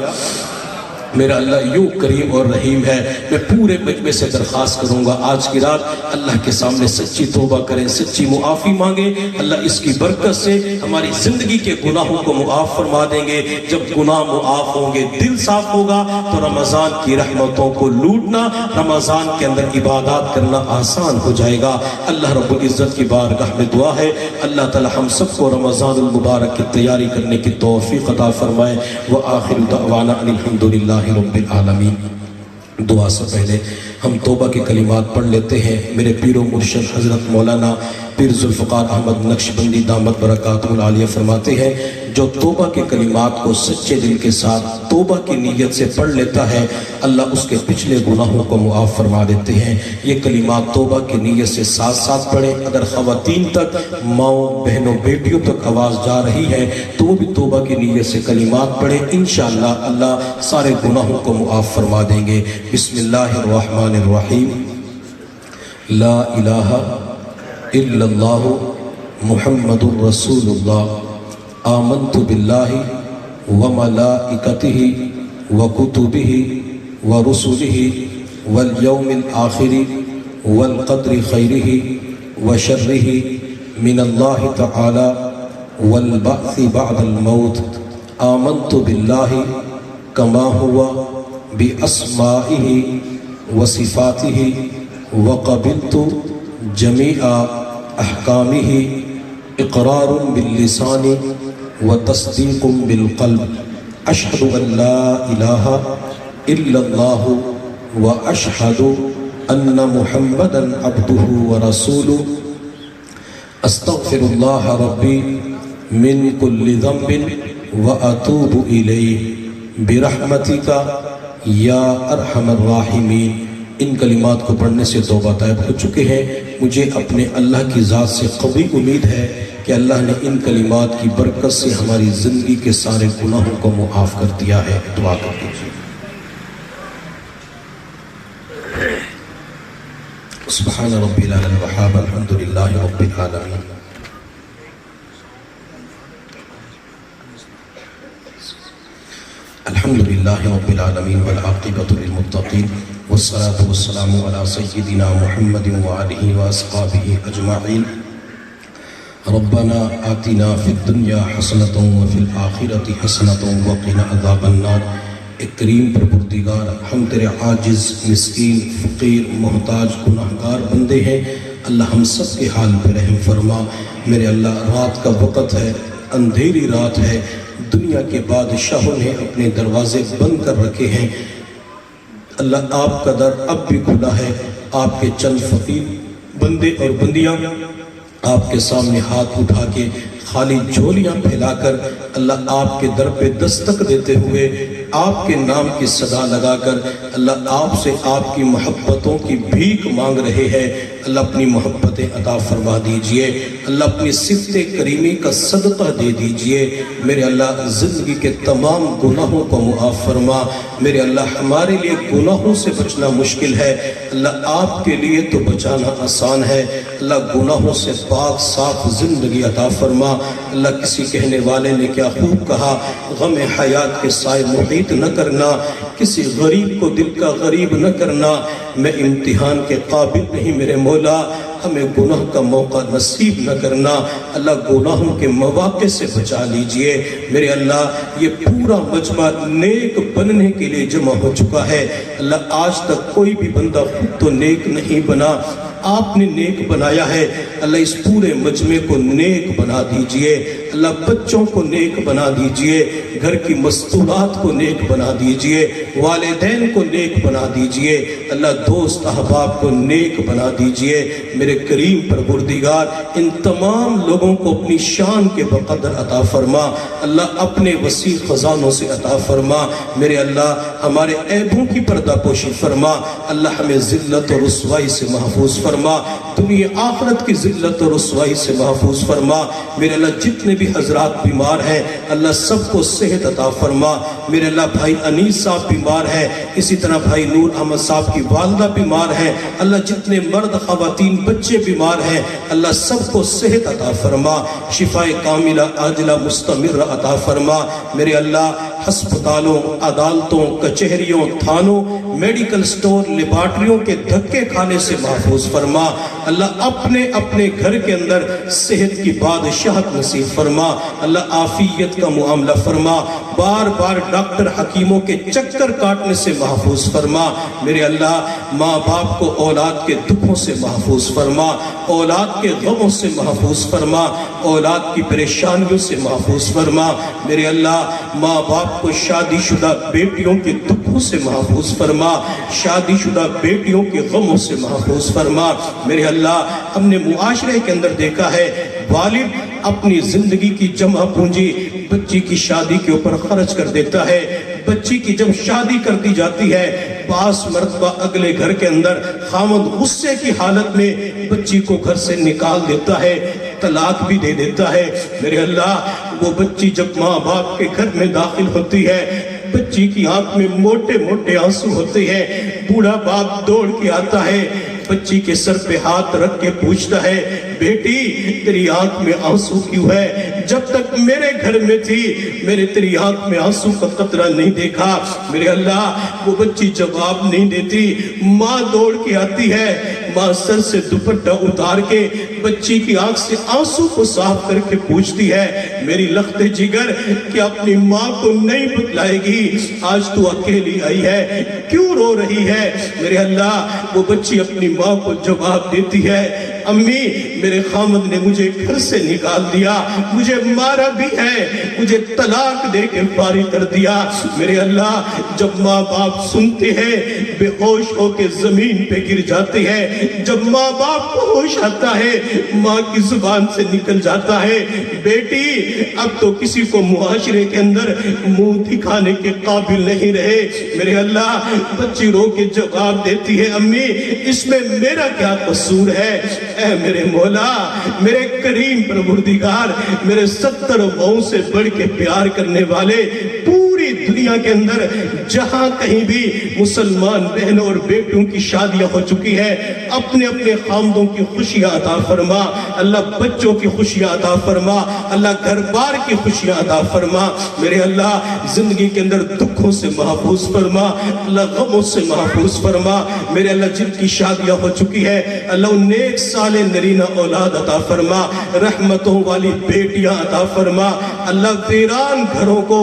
میرا اللہ یوں کریم اور رحیم ہے، میں پورے مجمع سے درخواست کروں گا آج کی رات اللہ کے سامنے سچی توبہ کریں، سچی معافی مانگیں، اللہ اس کی برکت سے ہماری زندگی کے گناہوں کو معاف فرما دیں گے۔ جب گناہ معاف ہوں گے، دل صاف ہوگا تو رمضان کی رحمتوں کو لوٹنا، رمضان کے اندر عبادات کرنا آسان ہو جائے گا۔ اللہ رب العزت کی بارگاہ میں دعا ہے اللہ تعالی ہم سب کو رمضان المبارک کی تیاری کرنے کی توفیق عطا فرمائے۔ وآخر دعوانا ان الحمدللہ رب العالمین۔ دعا سے پہلے ہم توبہ کے کلمات پڑھ لیتے ہیں۔ میرے پیر و مرشد حضرت مولانا پیر ذوالفقار احمد نقشبندی دامت برکاتہ العالیہ فرماتے ہیں، جو توبہ کے کلمات کو سچے دل کے ساتھ توبہ کی نیت سے پڑھ لیتا ہے، اللہ اس کے پچھلے گناہوں کو معاف فرما دیتے ہیں۔ یہ کلمات توبہ کی نیت سے ساتھ ساتھ پڑھیں۔ اگر خواتین تک، ماؤں بہنوں بیٹیوں تک آواز جا رہی ہے تو وہ بھی توبہ کی نیت سے کلمات پڑھیں، انشاءاللہ اللہ سارے گناہوں کو معاف فرما دیں گے۔ بسم اللہ الرحمن الرحیم۔ لا الہ الا اللہ محمد الرسول اللہ، آمنت باللہ وملائکتہ وکتبہ ورسلہ والیوم الآخر والقدر خیرہ وشرہ من اللہ تعالی والبعث بعد الموت، آمنت باللہ کما ہوا باسمائہ وصفاتہ وقبلت جمیع احکامہ، اقرار باللسان وتصدیق بالقلب، اشہد ان لا الہ الا اللہ واشہد ان محمدا عبدہ ورسولہ، استغفر اللہ ربی من کل ذنب واتوب الیہ برحمتک یا ارحم الراحمین۔ ان کلمات کو پڑھنے سے توبہ طائب ہو چکے ہیں۔ مجھے اپنے اللہ کی ذات سے قوی امید ہے کہ اللہ نے ان کلمات کی برکت سے ہماری زندگی کے سارے گناہوں کو معاف کر دیا ہے۔ دعا کر دیجیے۔ سبحان ربی العلی الوہاب، الحمدللہ رب العالمین۔ الحمدللہ رب العالمین والعاقبۃ للمتقین، والصلاة والسلام علی سیدنا محمد وآلہ واصحابہ اجمعین۔ ربنا آتنا فی الدنیا حسنۃ وفی الآخرۃ حسنۃ وقنا عذاب النار۔ ایک کریم پروردگار، ہم تیرے عاجز، مسکین، فقیر، محتاج، گناہگار بندے ہیں، اللہ ہم سب کے حال پہ رحم فرما۔ میرے اللہ، رات کا وقت ہے، اندھیری رات ہے، دنیا کے بادشاہوں نے اپنے دروازے بند کر رکھے ہیں، اللہ آپ کا در اب بھی کھلا ہے۔ آپ کے چند فقیر بندے اور بندیاں آپ کے سامنے ہاتھ اٹھا کے خالی جھولیاں پھیلا کر اللہ آپ کے در پہ دستک دیتے ہوئے آپ کے نام کی صدا لگا کر اللہ آپ سے آپ کی محبتوں کی بھیک مانگ رہے ہیں۔ اللہ اپنی محبتیں عطا فرما دیجئے، اللہ اپنی صفت کریمی کا صدقہ دے دیجئے۔ میرے اللہ زندگی کے تمام گناہوں کو معاف فرما۔ میرے اللہ ہمارے لیے گناہوں سے بچنا مشکل ہے، اللہ آپ کے لیے تو بچانا آسان ہے۔ اللہ گناہوں سے پاک صاف زندگی عطا فرما۔ اللہ کسی کہنے والے نے کیا خوب کہا، غم حیات کے سائے محیط نہ کرنا، کسی غریب کو دل کا غریب نہ کرنا۔ میں امتحان کے قابل نہیں میرے مولا، ہمیں گناہ کا موقع نصیب نہ کرنا، اللہ گناہوں کے مواقع سے بچا لیجئے۔ میرے اللہ یہ پورا مجمع نیک بننے کے لیے جمع ہو چکا ہے، اللہ آج تک کوئی بھی بندہ خود تو نیک نہیں بنا، آپ نے نیک بنایا ہے، اللہ اس پورے مجمع کو نیک بنا دیجئے، اللہ بچوں کو نیک بنا دیجئے، گھر کی مستورات کو نیک بنا دیجئے، والدین کو نیک بنا دیجئے، اللہ دوست احباب کو نیک بنا دیجئے۔ میرے کریم پروردگار ان تمام لوگوں کو اپنی شان کے بقدر عطا فرما، اللہ اپنے وسیع خزانوں سے عطا فرما۔ میرے اللہ ہمارے عیبوں کی پردہ پوشی فرما، اللہ ہمیں ذلت اور رسوائی سے محفوظ فرما، دنیا آخرت کی ذلت اور رسوائی سے محفوظ فرما۔ میرے اللہ جتنے بھی حضرات بیمار ہیں اللہ سب کو صحت عطا فرما۔ میرے اللہ بھائی انیس صاحب بیمار ہیں، اسی طرح بھائی نور احمد صاحب کی والدہ بیمار ہیں، اللہ جتنے مرد خواتین بچے بیمار ہیں اللہ سب کو صحت عطا فرما، شفاء کاملہ عاجلہ مستمر عطا فرما۔ میرے اللہ ہسپتالوں، عدالتوں، کچہریوں، تھانوں، میڈیکل سٹور، لیبارٹریوں کے دھکے کھانے سے محفوظ فرما، اللہ اپنے اپنے گھر کے اندر صحت کی بادشاہت نصیب فرما، اللہ عافیت کا معاملہ فرما، بار بار ڈاکٹر حکیموں کے چکر کاٹنے سے محفوظ فرما۔ میرے اللہ ماں باپ کو اولاد کے دکھوں سے محفوظ فرما، اولاد کے غموں سے محفوظ فرما، اولاد کی پریشانیوں سے محفوظ فرما۔ میرے اللہ ماں باپ کو شادی شدہ بیٹیوں کے دکھوں سے محفوظ فرما، شادی شدہ بیٹیوں کے غموں سے محفوظ فرما۔ میرے اللہ ہم نے معاشرے کے اندر دیکھا ہے والد اپنی زندگی کی جمع پونجی بچی کی شادی کے اوپر خرچ کر دیتا ہے، بچی کی جب شادی کر دی جاتی ہے بعض مرتبہ اگلے گھر کے اندر خاوند غصے کی حالت میں بچی کو گھر سے نکال دیتا ہے، طلاق بھی دے دیتا ہے۔ میرے اللہ وہ بچی جب ماں باپ کے گھر میں داخل ہوتی ہے بچی کی آنکھ میں موٹے موٹے آنسو ہوتے ہیں، بوڑھا باپ دوڑ کے آتا ہے، بچی کے سر پہ ہاتھ رکھ کے پوچھتا ہے بیٹی تیری آنکھ میں آنسو کیوں ہے؟ جب تک میرے گھر میں تھی میرے تیری آنکھ میں آنسو کا قطرہ نہیں دیکھا۔ میرے اللہ وہ بچی جواب نہیں دیتی، ماں دوڑ کے آتی ہے، ماں سر سے دوپٹہ اتار کے بچی کی آنکھ سے آنسو کو صاف کر کے پوچھتی ہے میری لخت جگر کیا اپنی ماں کو نہیں بتلائے گی؟ آج تو اکیلی آئی ہے کیوں رو رہی ہے؟ میرے اللہ وہ بچی اپنی ماں کو جواب دیتی ہے امی میرے خامد نے مجھے گھر سے نکال دیا، مجھے مارا بھی ہے، مجھے طلاق دے کے فارغ کر دیا۔ میرے اللہ جب ماں باپ سنتے ہیں بے ہوش ہو کے زمین پہ گر جاتے ہیں، جب ماں باپ کو ہوش آتا ہے ماں کی زبان سے نکل جاتا ہے بیٹی اب تو کسی کو معاشرے کے اندر منہ دکھانے کے قابل نہیں رہے۔ میرے اللہ بچی رو کے جواب دیتی ہے امی اس میں میرا کیا قصور ہے؟ اے میرے مولا میرے کریم پروردگار میرے 70 ماؤں سے بڑھ کے پیار کرنے والے پوری دنیا کے اندر جہاں کہیں بھی مسلمان بہنوں اور بیٹوں کی شادیاں ہو چکی ہے اپنے اپنے خامدوں کی خوشیاں عطا فرما، اللہ بچوں کی خوشیاں عطا فرما، اللہ گھر بار کی خوشیاں عطا فرما۔ میرے اللہ زندگی کے اندر دکھوں سے محفوظ فرما، اللہ غموں سے محفوظ فرما۔ میرے اللہ جن کی شادیاں ہو چکی ہے اللہ نیک صالح نرینہ اولاد عطا فرما، رحمتوں والی بیٹیاں عطا فرما، اللہ ویران گھروں کو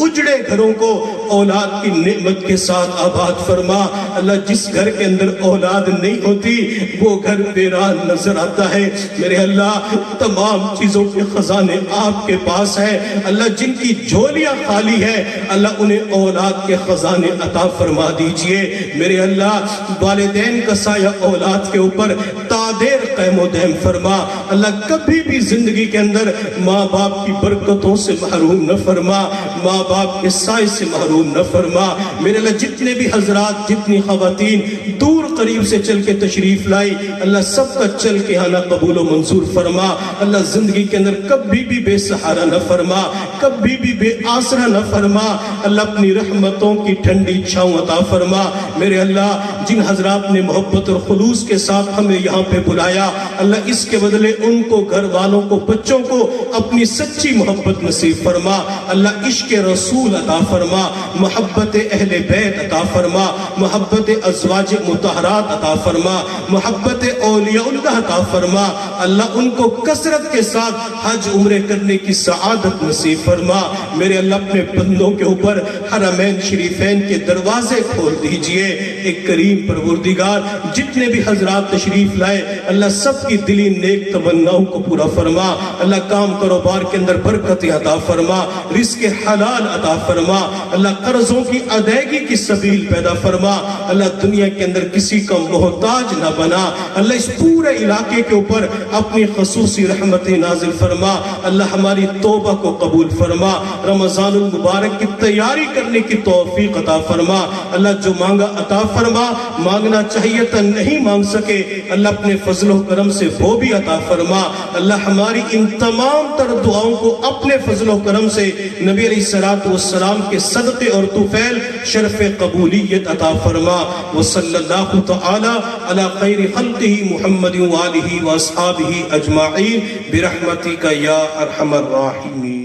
اجڑے گھروں کو اولاد کی نعمت کے ساتھ آباد فرما۔ اللہ جس گھر کے اندر اولاد نہیں ہوتی وہ گھر ویران نظر آتا ہے۔ میرے اللہ تمام چیزوں کے خزانے آپ کے پاس ہیں، اللہ جن کی جھولیاں خالی ہیں اللہ انہیں اولاد کے خزانے عطا فرما دیجئے۔ میرے اللہ والدین کا سایہ اولاد کے اوپر تادیر قائم و دائم فرما، اللہ کبھی بھی زندگی کے اندر ماں باپ کی برکتوں سے محروم نہ فرما، ماں باپ کے سائے سے محروم نہ فرما۔ میرے اللہ جتنے بھی حضرات جتنی خواتین دور قریب سے چل کے تشریف لائی اللہ سب کا چل کے آنا قبول و منظور فرما، اللہ زندگی کے اندر کبھی بھی بے سہارا نہ فرما، کبھی بھی بے آسرا نہ فرما، اللہ اپنی رحمتوں کی ٹھنڈی چھاؤں عطا فرما۔ میرے اللہ جن حضرات نے محبت اور خلوص کے ساتھ ہمیں یہاں پہ بلایا فرمایا اللہ اس کے بدلے ان کو، گھر والوں کو، بچوں کو اپنی سچی محبت نصیب فرما اللہ، عشق رسول عطا فرما، محبت اہل بیت عطا فرما، محبت ازواج مطہرات عطا فرما، محبت اولیاء اللہ عطا فرما اللہ، ان کو کثرت کے ساتھ حج عمرے کرنے کی سعادت نصیب فرما میرے اللہ، اپنے بندوں کے اوپر حرمین شریفین کے دروازے کھول دیجئے ایک کریم پروردگار، جتنے بھی حضرات تشریف لائے اللہ سب کی دلی نیک تمناؤں کو پورا فرما اللہ، کام کاروبار کے اندر برکت عطا فرما، رزق حلال عطا فرما اللہ، قرضوں کی ادائیگی کی سبیل پیدا فرما اللہ، دنیا کے اندر کسی کا محتاج نہ بنا اللہ، اس پورے علاقے کے اوپر اپنی خصوصی رحمت نازل فرما اللہ، ہماری توبہ کو قبول فرما، رمضان المبارک کی تیاری کرنے کی توفیق عطا فرما اللہ، جو مانگا عطا فرما، مانگنا چاہیے تو نہیں مانگ سکے اللہ، اپنے فضل و کرم سے وہ بھی عطا فرما اللہ، ہماری ان تمام تر دعاؤں کو اپنے فضل و کرم سے نبی علیہ السلام کے صدقے اور طفیل شرف قبولیت عطا فرما، وصلی اللہ تعالی علی خیر خلقہ محمد وآلہ واصحابہ اجمعین برحمتک یا ارحم الراحمین۔